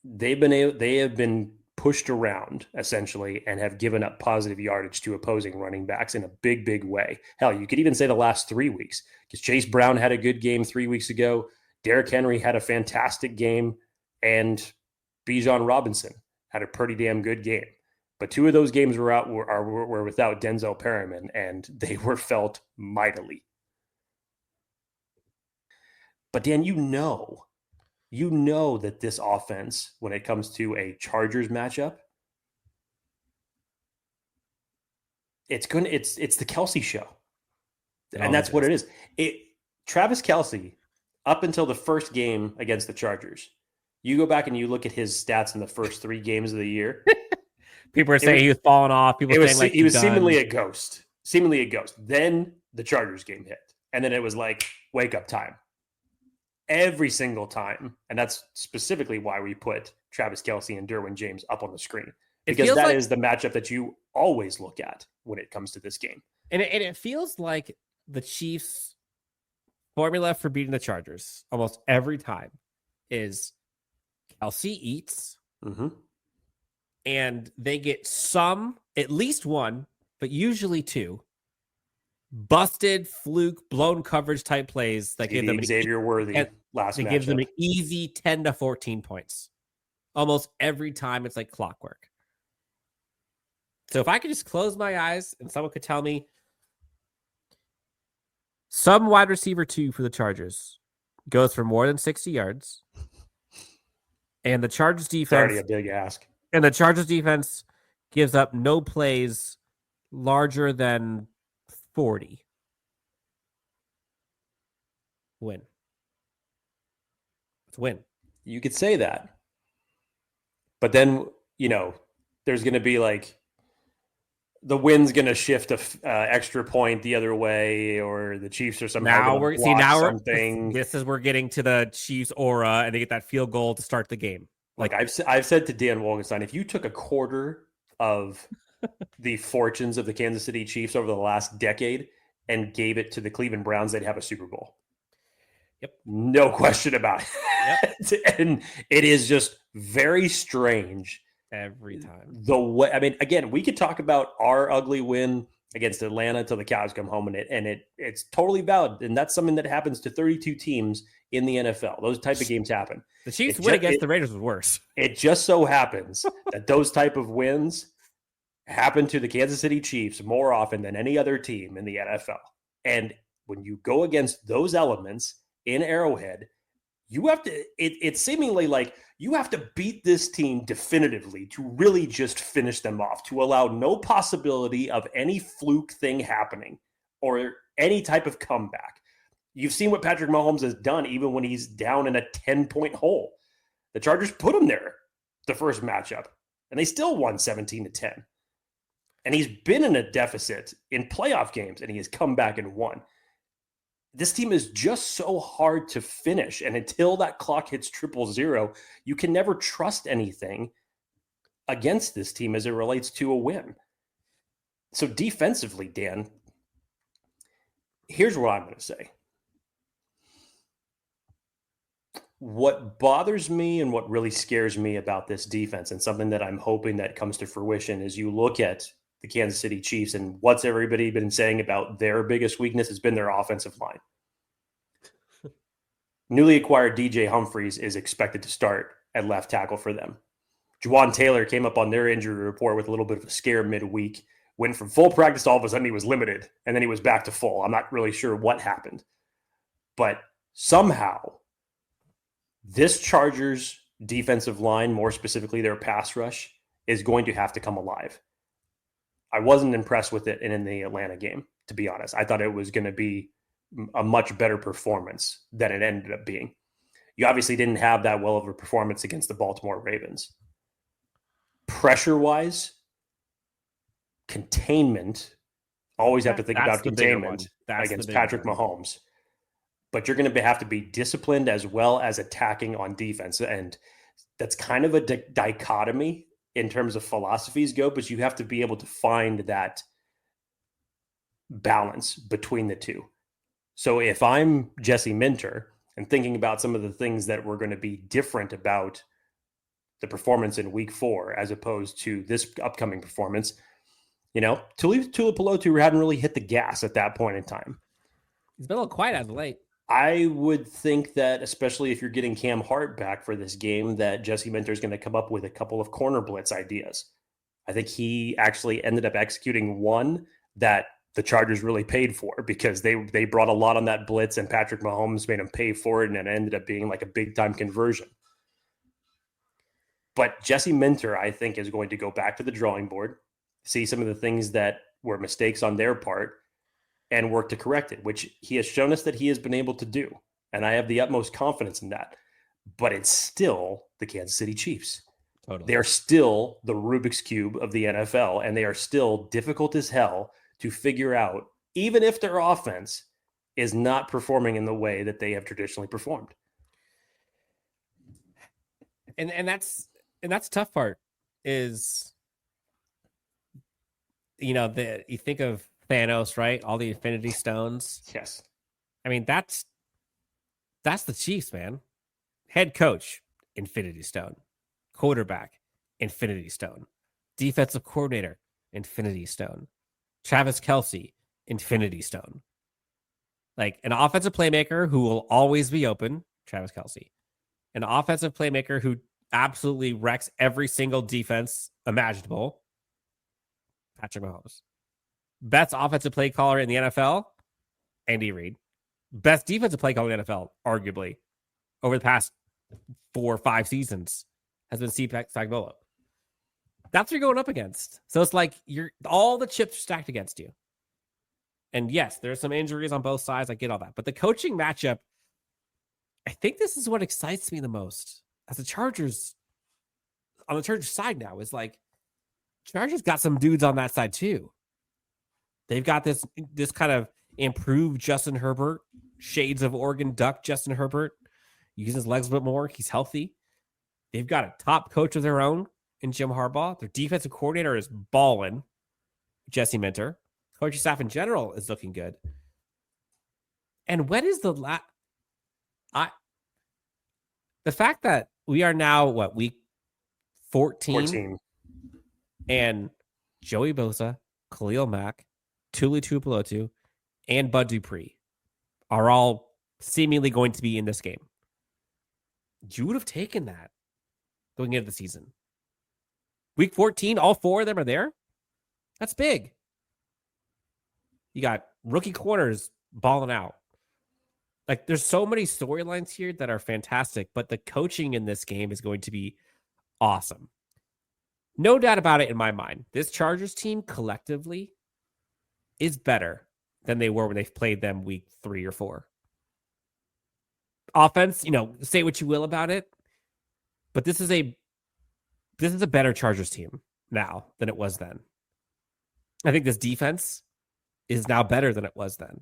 they have been pushed around essentially and have given up positive yardage to opposing running backs in a big, big way. Hell, you could even say the last 3 weeks, because Chase Brown had a good game 3 weeks ago. Derrick Henry had a fantastic game, and Bijan Robinson had a pretty damn good game. But 2 of those games were without Denzel Perryman, and they were felt mightily. But Dan, you know that this offense, when it comes to a Chargers matchup, it's the Kelce show. And that's what it is. Travis Kelce, up until the first game against the Chargers, you go back and you look at his stats in the first 3 games of the year. People are saying he was falling off. People saying like he was seemingly a ghost. Then the Chargers game hit. And then it was like wake up time. Every single time. And that's specifically why we put Travis Kelce and Derwin James up on the screen. Because that is the matchup that you always look at when it comes to this game. And it feels like the Chiefs' formula for beating the Chargers almost every time is Kelce eats, and they get at least one, but usually 2, busted, fluke, blown coverage type plays that give them Xavier Worthy last matchup. Gives them an easy 10 to 14 points. Almost every time it's like clockwork. So if I could just close my eyes and someone could tell me some wide receiver 2 for the Chargers goes for more than 60 yards, and the Chargers defense, already a big ask. And the Chargers defense gives up no plays larger than 40. Win. Let's win. You could say that. But then, there's going to be like the wind's going to shift a extra point the other way, or the Chiefs are somehow something. This is we're getting to the Chiefs aura, and they get that field goal to start the game. Like I've said to Dan Wolkenstein, if you took a quarter of the fortunes of the Kansas City Chiefs over the last decade and gave it to the Cleveland Browns, they'd have a Super Bowl. Yep. No question about it. Yep. And it is just very strange. Every time. The way, again, we could talk about our ugly win against Atlanta till the cows come home, and it's totally valid. And that's something that happens to 32 teams in the NFL. Those type of games happen. The Chiefs win against the Raiders was worse. It just so happens that those type of wins happen to the Kansas City Chiefs more often than any other team in the NFL. And when you go against those elements in Arrowhead, you have to, it's seemingly like you have to beat this team definitively to really just finish them off, to allow no possibility of any fluke thing happening or any type of comeback. You've seen what Patrick Mahomes has done even when he's down in a 10-point hole. The Chargers put him there the first matchup, and they still won 17-10. And he's been in a deficit in playoff games, and he has come back and won. This team is just so hard to finish, and until that clock hits 000, you can never trust anything against this team as it relates to a win. So defensively, Dan, here's what I'm going to say. What bothers me and what really scares me about this defense, and something that I'm hoping that comes to fruition, is you look at the Kansas City Chiefs and what's everybody been saying about their biggest weakness has been their offensive line. Newly acquired DJ Humphries is expected to start at left tackle for them. Juwan Taylor came up on their injury report with a little bit of a scare midweek, went from full practice, all of a sudden he was limited, and then he was back to full. I'm not really sure what happened. But somehow, this Chargers defensive line, more specifically their pass rush, is going to have to come alive. I wasn't impressed with it in the Atlanta game, to be honest. I thought it was going to be a much better performance than it ended up being. You obviously didn't have that well of a performance against the Baltimore Ravens. Pressure-wise, containment, always have to think about containment against Patrick Mahomes. But you're going to have to be disciplined as well as attacking on defense. And that's kind of a dichotomy in terms of philosophies go, but you have to be able to find that balance between the two. So if I'm Jesse Minter and thinking about some of the things that were going to be different about the performance in week 4 as opposed to this upcoming performance, Tuipulotu hadn't really hit the gas at that point in time. He's been a little quiet as of late. I would think that, especially if you're getting Cam Hart back for this game, that Jesse Minter is going to come up with a couple of corner blitz ideas. I think he actually ended up executing one that the Chargers really paid for because they brought a lot on that blitz and Patrick Mahomes made him pay for it, and it ended up being like a big-time conversion. But Jesse Minter, I think, is going to go back to the drawing board, see some of the things that were mistakes on their part, and work to correct it, which he has shown us that he has been able to do. And I have the utmost confidence in that. But it's still the Kansas City Chiefs. Totally. They are still the Rubik's Cube of the NFL, and they are still difficult as hell to figure out, even if their offense is not performing in the way that they have traditionally performed. And that's the tough part is, you think of Thanos, right? All the Infinity Stones. Yes. I mean, that's the Chiefs, man. Head coach, Infinity Stone. Quarterback, Infinity Stone. Defensive coordinator, Infinity Stone. Travis Kelce, Infinity Stone. Like an offensive playmaker who will always be open, Travis Kelce. An offensive playmaker who absolutely wrecks every single defense imaginable, Patrick Mahomes. Best offensive play caller in the NFL, Andy Reid. Best defensive play caller in the NFL, arguably, over the past 4 or 5 seasons, has been Steve Spagnuolo. That's what you're going up against. So it's like all the chips are stacked against you. And yes, there's some injuries on both sides. I get all that. But the coaching matchup, I think this is what excites me the most. As the Chargers, on the Chargers side now, is like, Chargers got some dudes on that side too. They've got this kind of improved Justin Herbert, shades of Oregon Duck Justin Herbert. Uses his legs a bit more. He's healthy. They've got a top coach of their own in Jim Harbaugh. Their defensive coordinator is balling, Jesse Minter. Coaching staff in general is looking good. And when is the fact that we are now, week 14? And Joey Bosa, Khalil Mack, Tuli Tuipulotu, and Bud Dupree are all seemingly going to be in this game. You would have taken that going into the season. Week 14, all 4 of them are there. That's big. You got rookie corners balling out. Like, there's so many storylines here that are fantastic, but the coaching in this game is going to be awesome. No doubt about it in my mind. This Chargers team collectively is better than they were when they played them week 3 or 4. Offense, say what you will about it, but this is a better Chargers team now than it was then. I think this defense is now better than it was then.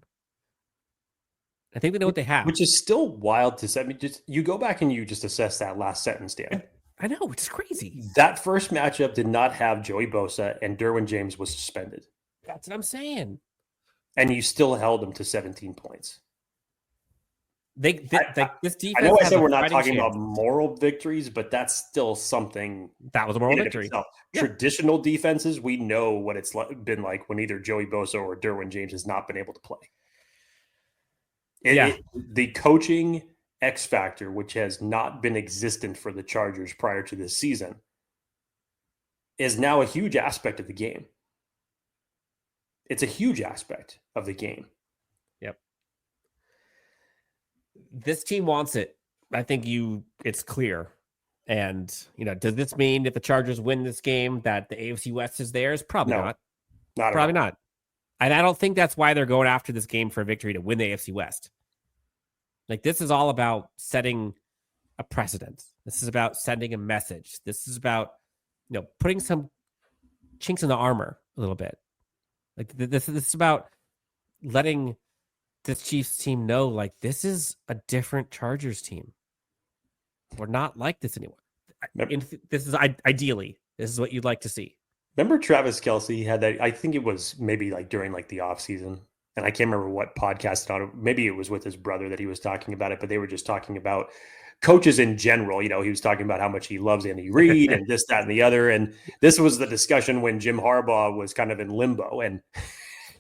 I think they know what they have. Which is still wild to say. I mean, you go back and you just assess that last sentence, Dan. I know, it's crazy. That first matchup did not have Joey Bosa, and Derwin James was suspended. That's what I'm saying. And you still held them to 17 points. This defense. I know I said we're not talking about moral victories, but that's still something. That was a moral victory. Yeah. Traditional defenses, we know what it's been like when either Joey Bosa or Derwin James has not been able to play. The coaching X factor, which has not been existent for the Chargers prior to this season, is now a huge aspect of the game. It's a huge aspect of the game. Yep. This team wants it. I think it's clear. And, does this mean if the Chargers win this game that the AFC West is theirs? Probably not. Probably not. And I don't think that's why they're going after this game for a victory to win the AFC West. Like, this is all about setting a precedent. This is about sending a message. This is about, putting some chinks in the armor a little bit. Like, this is about letting this Chiefs team know, like, this is a different Chargers team. We're not like this anymore. This is ideally, this is what you'd like to see. Remember Travis Kelce had that, I think it was maybe like during like the off season, and I can't remember what podcast on it. Maybe it was with his brother that he was talking about it, but they were just talking about coaches in general. He was talking about how much he loves Andy Reid and this, that, and the other. And this was the discussion when Jim Harbaugh was kind of in limbo. And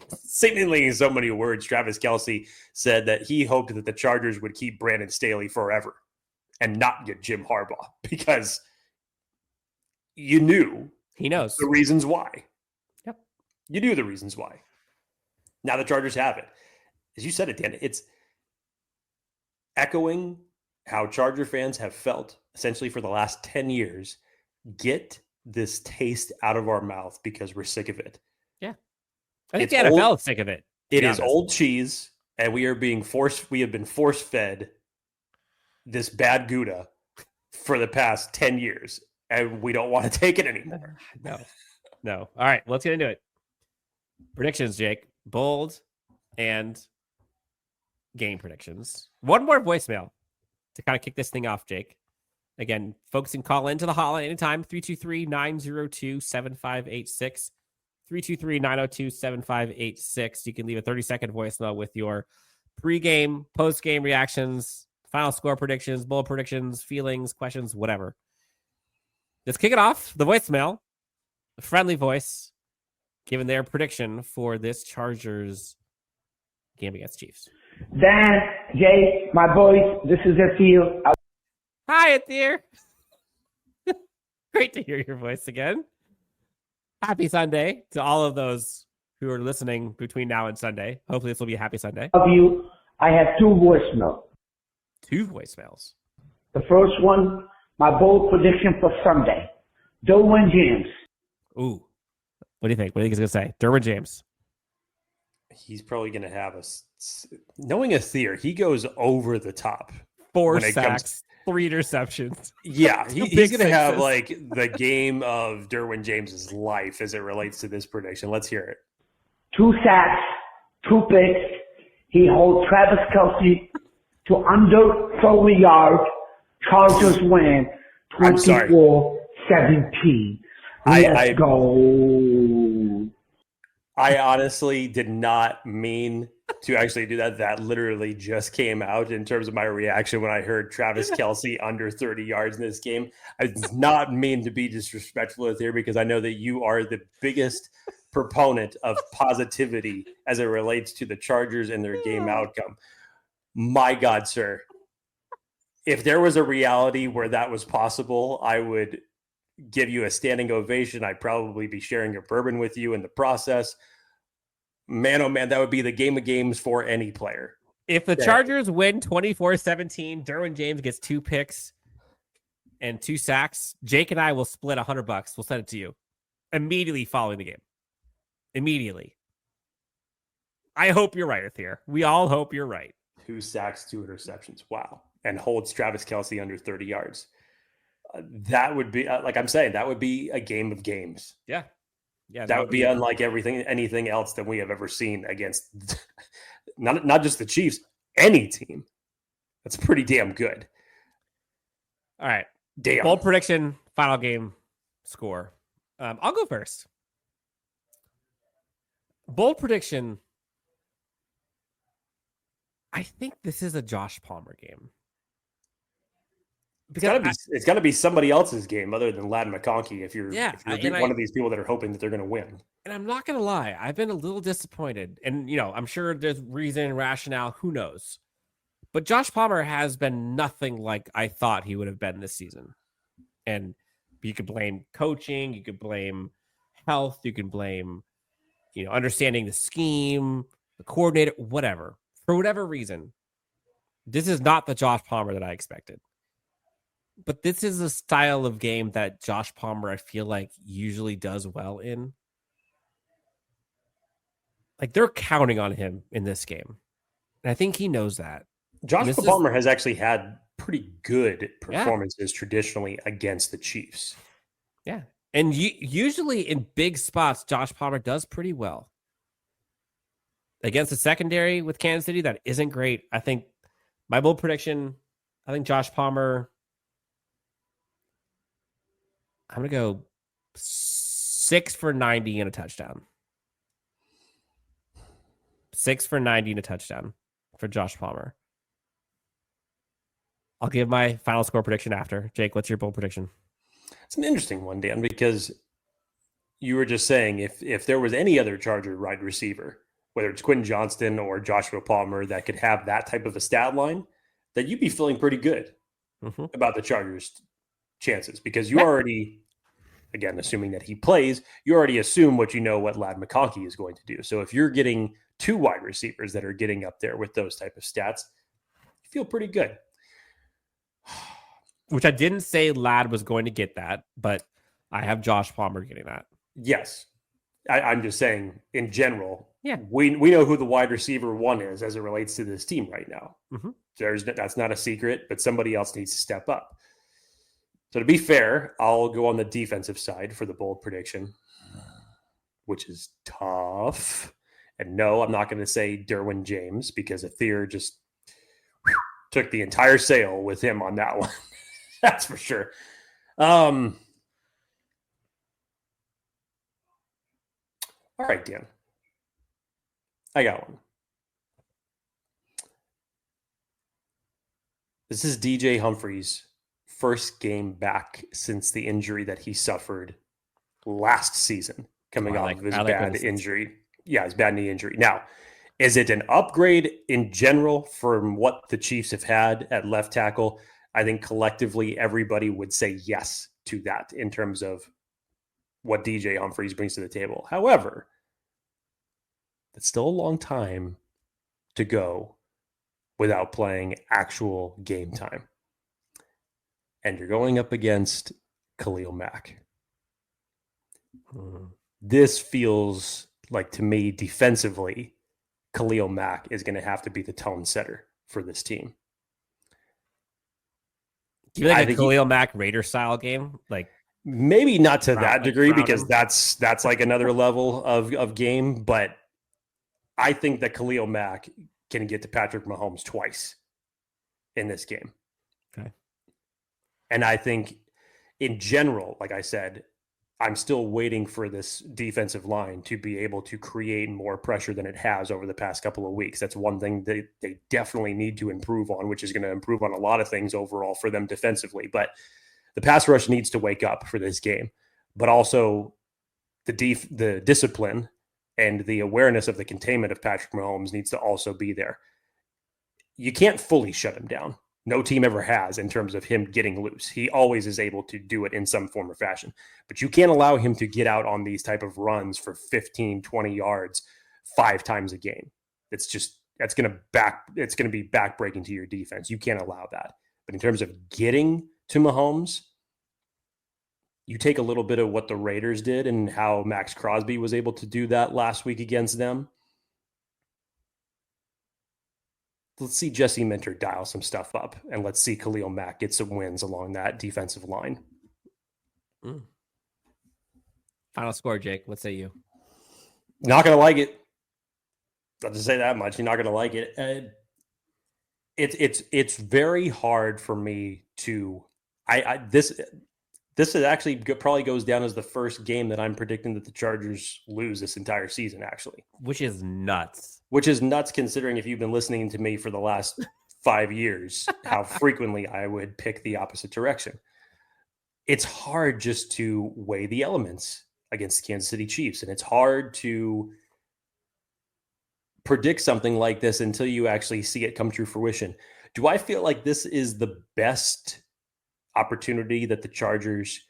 seemingly in so many words, Travis Kelce said that he hoped that the Chargers would keep Brandon Staley forever and not get Jim Harbaugh, because you knew he knows the reasons why. Yep. You knew the reasons why. Now the Chargers have it. As you said at the end, it's echoing how Charger fans have felt essentially for the last 10 years. Get this taste out of our mouth because we're sick of it. Yeah. I think the NFL is sick of it. It is old cheese, and we have been force fed this bad Gouda for the past 10 years, and we don't want to take it anymore. No. All right, let's get into it. Predictions, Jake. Bold and game predictions. One more voicemail to kind of kick this thing off, Jake. Again, folks can call into the hotline anytime, 323-902-7586. 323-902-7586. You can leave a 30-second voicemail with your pregame, postgame reactions, final score predictions, bold predictions, feelings, questions, whatever. Let's kick it off. The voicemail, a friendly voice, giving their prediction for this Chargers game against Chiefs. Dan, Jay, my boys, this is Athir. Hi, Athir. Great to hear your voice again. Happy Sunday to all of those who are listening between now and Sunday. Hopefully this will be a happy Sunday. Of you, I have two voicemails. Two voicemails. The first one, my bold prediction for Sunday. Derwin James. Ooh. What do you think? What do you think he's going to say? Derwin James. He's probably going to have knowing Athir, he goes over the top. 4 sacks, 3 interceptions. Yeah, he's going to have like the game of Derwin James's life as it relates to this prediction. Let's hear it. 2 sacks, 2 picks. He holds Travis Kelce to under 30 yards. Chargers win 24-17. Let's go. I honestly did not mean to actually do that. That literally just came out in terms of my reaction when I heard Travis Kelce under 30 yards in this game. I did not mean to be disrespectful here, because I know that you are the biggest proponent of positivity as it relates to the Chargers and their game outcome. My God, sir. If there was a reality where that was possible, I would give you a standing ovation. I'd probably be sharing a bourbon with you in the process. Man, oh man, that would be the game of games for any player. If the Chargers win 24-17, Derwin James gets 2 picks and 2 sacks, Jake and I will split $100. We'll send it to you immediately following the game. Immediately. I hope you're right, Athir. We all hope you're right. 2 sacks, 2 interceptions. Wow. And holds Travis Kelce under 30 yards. That would be, like I'm saying, that would be a game of games. Yeah. That would be unlike anything else that we have ever seen against not just the Chiefs, any team. That's pretty damn good. All right. Damn. Bold prediction, final game score. I'll go first. Bold prediction. I think this is a Josh Palmer game. It's got to be somebody else's game other than Ladd McConkey if you're one of these people that are hoping that they're going to win. And I'm not going to lie, I've been a little disappointed. And, I'm sure there's reason and rationale. Who knows? But Josh Palmer has been nothing like I thought he would have been this season. And you could blame coaching, you could blame health, you can blame, understanding the scheme, the coordinator, whatever. For whatever reason, this is not the Josh Palmer that I expected. But this is a style of game that Josh Palmer, I feel like, usually does well in. Like, they're counting on him in this game. And I think he knows that. Josh Palmer has actually had pretty good performances traditionally against the Chiefs. Yeah. And usually in big spots, Josh Palmer does pretty well. Against the secondary with Kansas City, that isn't great. I think my bold prediction, I think Josh Palmer, I'm going to go 6 for 90 and a touchdown. 6 for 90 and a touchdown for Josh Palmer. I'll give my final score prediction after. Jake, what's your bold prediction? It's an interesting one, Dan, because you were just saying if there was any other Charger wide receiver, whether it's Quentin Johnston or Joshua Palmer, that could have that type of a stat line, that you'd be feeling pretty good about the Chargers' chances, because you already, again, assuming that he plays, you already assume what Ladd McConkey is going to do. So if you're getting two wide receivers that are getting up there with those type of stats, you feel pretty good. Which I didn't say Ladd was going to get that, but I have Josh Palmer getting that. Yes. I'm just saying, in general, yeah, we know who the wide receiver one is as it relates to this team right now. Mm-hmm. That's not a secret, but somebody else needs to step up. So to be fair, I'll go on the defensive side for the bold prediction, which is tough. And no, I'm not going to say Derwin James, because Aether just took the entire sale with him on that one. That's for sure. All right, Dan. I got one. This is DJ Humphries' first game back since the injury that he suffered last season, coming off of his bad injury. Yeah, his bad knee injury. Now, is it an upgrade in general from what the Chiefs have had at left tackle? I think collectively everybody would say yes to that in terms of what DJ Humphries brings to the table. However, it's still a long time to go without playing actual game time. And you're going up against Khalil Mack. This feels like, to me, defensively, Khalil Mack is going to have to be the tone setter for this team. Do you think a Khalil Mack Raider style game? Like, maybe not to that degree, because that's like another level of game. But I think that Khalil Mack can get to Patrick Mahomes twice in this game. Okay. And I think in general, like I said, I'm still waiting for this defensive line to be able to create more pressure than it has over the past couple of weeks. That's one thing that they definitely need to improve on, which is going to improve on a lot of things overall for them defensively. But the pass rush needs to wake up for this game, but also the discipline and the awareness of the containment of Patrick Mahomes needs to also be there. You can't fully shut him down. No team ever has in terms of him getting loose. He always is able to do it in some form or fashion. But you can't allow him to get out on these type of runs for 15, 20 yards 5 times a game. It's going to be backbreaking to your defense. You can't allow that. But in terms of getting to Mahomes, you take a little bit of what the Raiders did and how Max Crosby was able to do that last week against them. Let's see Jesse Minter dial some stuff up, and let's see Khalil Mack get some wins along that defensive line. Final score, Jake. What say you? Not going to like it. I'll just say that much. You're not going to like it. It's very hard for me to. This is actually probably goes down as the first game that I'm predicting that the Chargers lose this entire season, actually. Which is nuts. Which is nuts considering if you've been listening to me for the last 5 years, how frequently I would pick the opposite direction. It's hard just to weigh the elements against the Kansas City Chiefs, and it's hard to predict something like this until you actually see it come to fruition. Do I feel like this is the best opportunity that the Chargers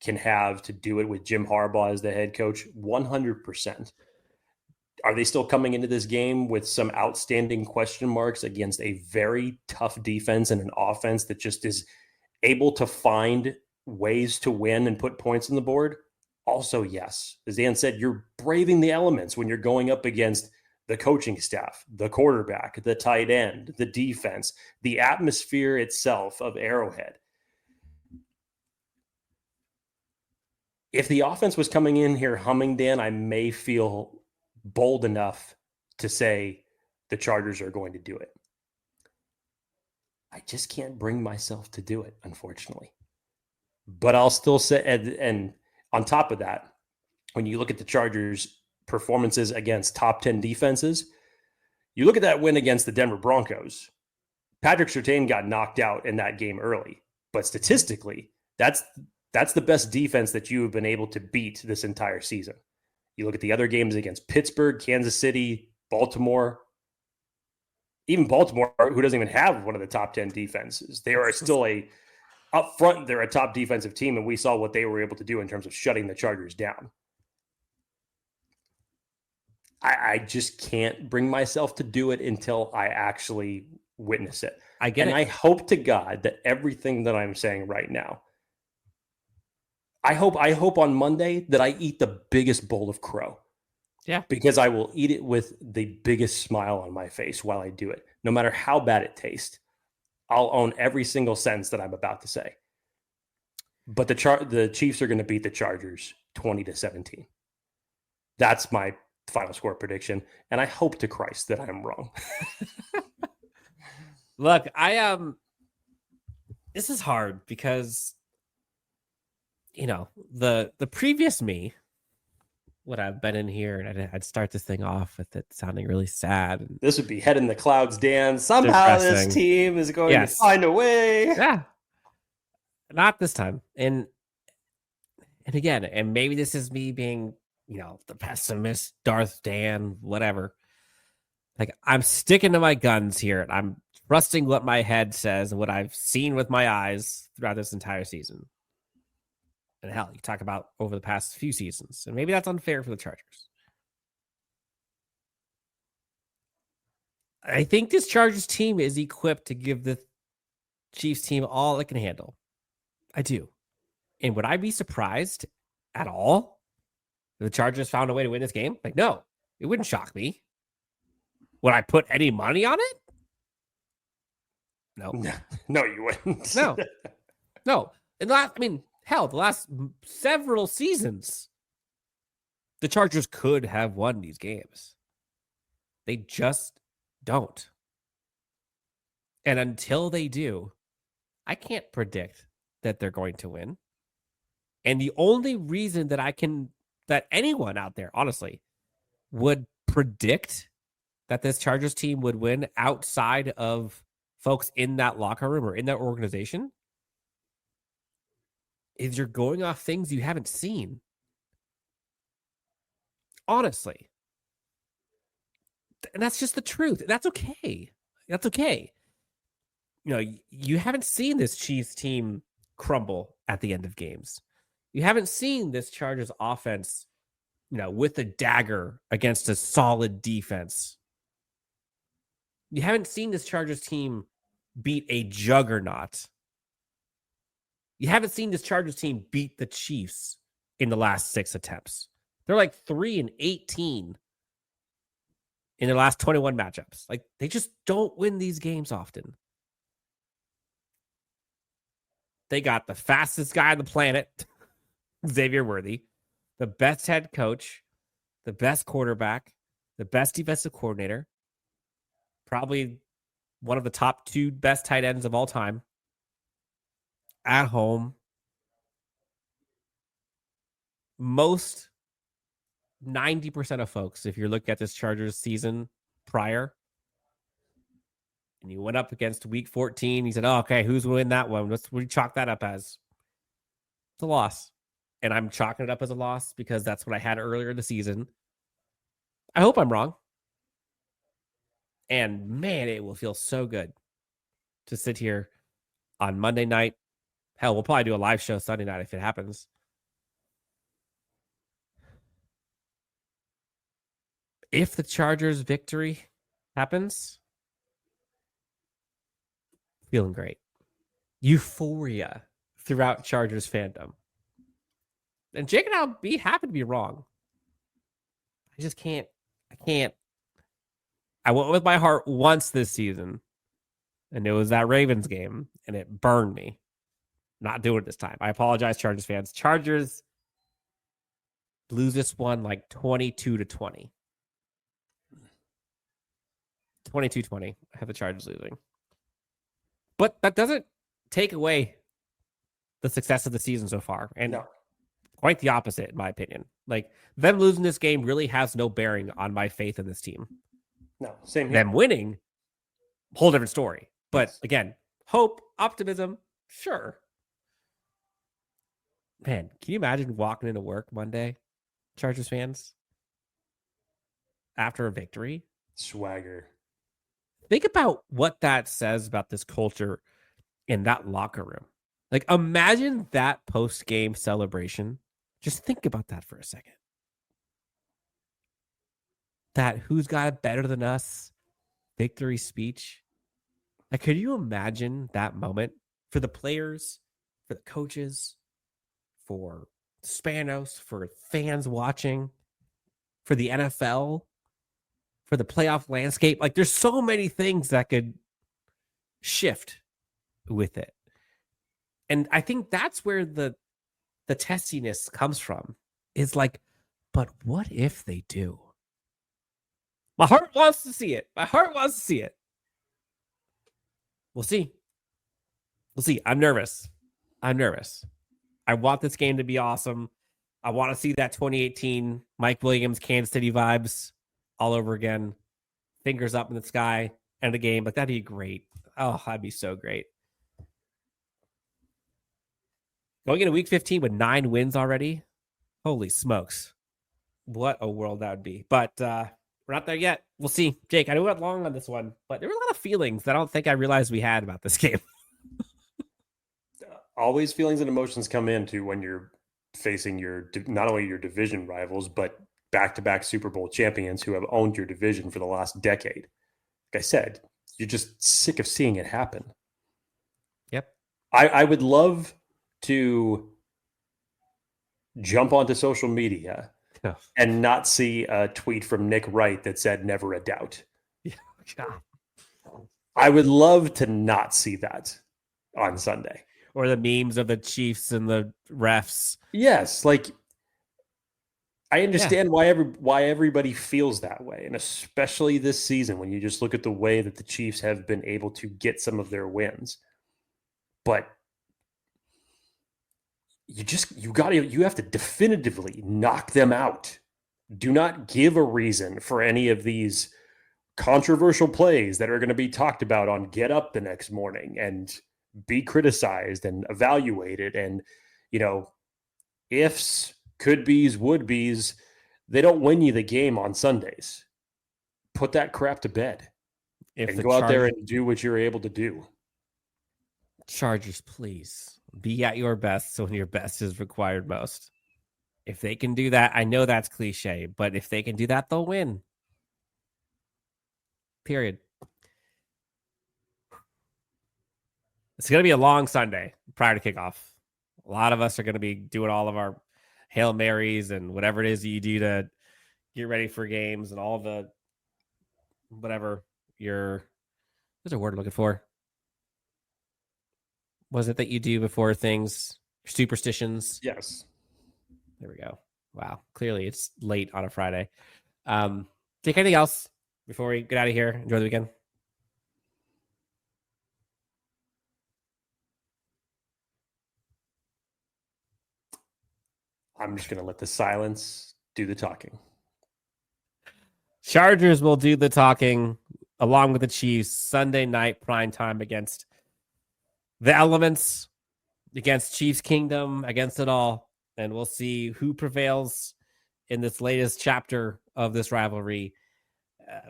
can have to do it with Jim Harbaugh as the head coach? 100%. Are they still coming into this game with some outstanding question marks against a very tough defense and an offense that just is able to find ways to win and put points on the board? Also, yes. As Dan said, you're braving the elements when you're going up against the coaching staff, the quarterback, the tight end, the defense, the atmosphere itself of Arrowhead. If the offense was coming in here humming, Dan, I may feel bold enough to say the Chargers are going to do it. I just can't bring myself to do it, unfortunately. But I'll still say, and on top of that, when you look at the Chargers' performances against top 10 defenses, you look at that win against the Denver Broncos. Patrick Surtain got knocked out in that game early, but statistically, that's the best defense that you have been able to beat this entire season. You look at the other games against Pittsburgh, Kansas City, Baltimore, even Baltimore, who doesn't even have one of the top 10 defenses. They are still up front, they're a top defensive team, and we saw what they were able to do in terms of shutting the Chargers down. I just can't bring myself to do it until I actually witness it. I get it. I hope to God that everything that I'm saying right now, I hope on Monday that I eat the biggest bowl of crow. Yeah. Because I will eat it with the biggest smile on my face while I do it. No matter how bad it tastes, I'll own every single sentence that I'm about to say. But the Chiefs are going to beat the Chargers 20-17. That's my final score prediction. And I hope to Christ that I'm wrong. Look, this is hard because, the previous me would have been in here and I'd start this thing off with it sounding really sad. And this would be head in the clouds, Dan. Somehow this team is going to find a way. Yeah. Not this time. And again, and maybe this is me being, the pessimist, Darth Dan, whatever. Like, I'm sticking to my guns here and I'm trusting what my head says and what I've seen with my eyes throughout this entire season. And hell, you talk about over the past few seasons, and maybe that's unfair for the Chargers. I think this Chargers team is equipped to give the Chiefs team all it can handle. I do. And would I be surprised at all if the Chargers found a way to win this game? Like, no, it wouldn't shock me. Would I put any money on it? No. No, you wouldn't. No. Hell, the last several seasons, the Chargers could have won these games. They just don't. And until they do, I can't predict that they're going to win. And the only reason that anyone out there, honestly, would predict that this Chargers team would win outside of folks in that locker room or in that organization is you're going off things you haven't seen. Honestly. And that's just the truth. That's okay. That's okay. You haven't seen this Chiefs team crumble at the end of games. You haven't seen this Chargers offense, with a dagger against a solid defense. You haven't seen this Chargers team beat a juggernaut. You haven't seen this Chargers team beat the Chiefs in the last 6 attempts. They're like 3-18 in their last 21 matchups. Like, they just don't win these games often. They got the fastest guy on the planet, Xavier Worthy, the best head coach, the best quarterback, the best defensive coordinator, probably one of the top 2 best tight ends of all time. At home, most 90% of folks, if you're looking at this Chargers season prior, and you went up against week 14, you said, oh, okay, who's going to win that one? What do you chalk that up as? It's a loss. And I'm chalking it up as a loss because that's what I had earlier in the season. I hope I'm wrong. And man, it will feel so good to sit here on Monday night. Hell, we'll probably do a live show Sunday night if it happens. If the Chargers victory happens, feeling great. Euphoria throughout Chargers fandom. And Jake and I'll be happy to be wrong. I just can't. I went with my heart once this season, and it was that Ravens game, and it burned me. Not doing it this time. I apologize, Chargers fans. Chargers lose this one like 22-20. 22-20. I have the Chargers losing. But that doesn't take away the success of the season so far. And No. quite the opposite, in my opinion. Like, them losing this game really has no bearing on my faith in this team. No, same here. Them winning, whole different story. But again, hope, optimism, sure. Man, can you imagine walking into work Monday, Chargers fans, after a victory? Swagger. Think about what that says about this culture in that locker room. Like, imagine that post-game celebration. Just think about that for a second. That who's got it better than us victory speech. Like, could you imagine that moment for the players, for the coaches, for Spanos, for fans watching, for the NFL, for the playoff landscape? Like, there's so many things that could shift with it. And I think that's where the testiness comes from. Is like, but what if they do? My heart wants to see it. My heart wants to see it. We'll see. We'll see. I'm nervous. I want this game to be awesome. I want to see that 2018 Mike Williams, Kansas City vibes all over again. Fingers up in the sky, end of game. Like, that'd be great. Oh, that'd be so great. Going into week 15 with 9 wins already. Holy smokes. What a world that would be. But we're not there yet. We'll see. Jake, I know we went long on this one, but there were a lot of feelings that I don't think I realized we had about this game. Always feelings and emotions come into when you're facing not only your division rivals, but back-to-back Super Bowl champions who have owned your division for the last decade. Like I said, you're just sick of seeing it happen. Yep. I would love to jump onto social media and not see a tweet from Nick Wright that said never a doubt. Yeah. I would love to not see that on Sunday. Or the memes of the Chiefs and the refs. Yes, like I understand why everybody feels that way, and especially this season when you just look at the way that the Chiefs have been able to get some of their wins. But you have to definitively knock them out. Do not give a reason for any of these controversial plays that are going to be talked about on Get Up the next morning and be criticized and evaluated. And, ifs, could be's, would be's, they don't win you the game on Sundays. Put that crap to bed and go out there and do what you're able to do. Chargers, please be at your best when your best is required most. If they can do that, I know that's cliche, but if they can do that, they'll win. Period. It's going to be a long Sunday prior to kickoff. A lot of us are going to be doing all of our Hail Marys and whatever it is you do to get ready for games and all the whatever there's a word I'm looking for. Was it that you do before things? Superstitions? Yes. There we go. Wow. Clearly it's late on a Friday. Take anything else before we get out of here? Enjoy the weekend. I'm just going to let the silence do the talking. Chargers will do the talking along with the Chiefs Sunday night prime time against the elements, against Chiefs Kingdom, against it all. And we'll see who prevails in this latest chapter of this rivalry.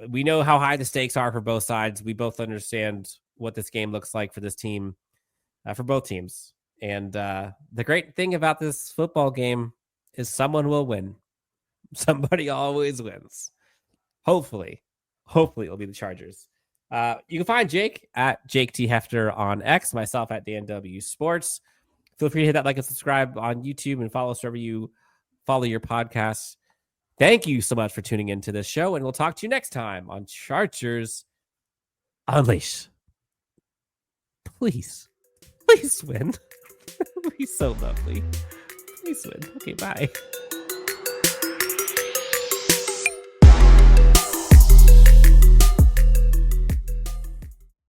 We know how high the stakes are for both sides. We both understand what this game looks like for this team, for both teams. And the great thing about this football game is someone will win. Somebody always wins. Hopefully it'll be the Chargers. You can find Jake at Jake T. Hefner on X, myself at DNW Sports. Feel free to hit that like and subscribe on YouTube and follow us wherever you follow your podcasts. Thank you so much for tuning into this show, and we'll talk to you next time on Chargers Unleash. Please win. Please, so lovely. Please win. Okay, bye.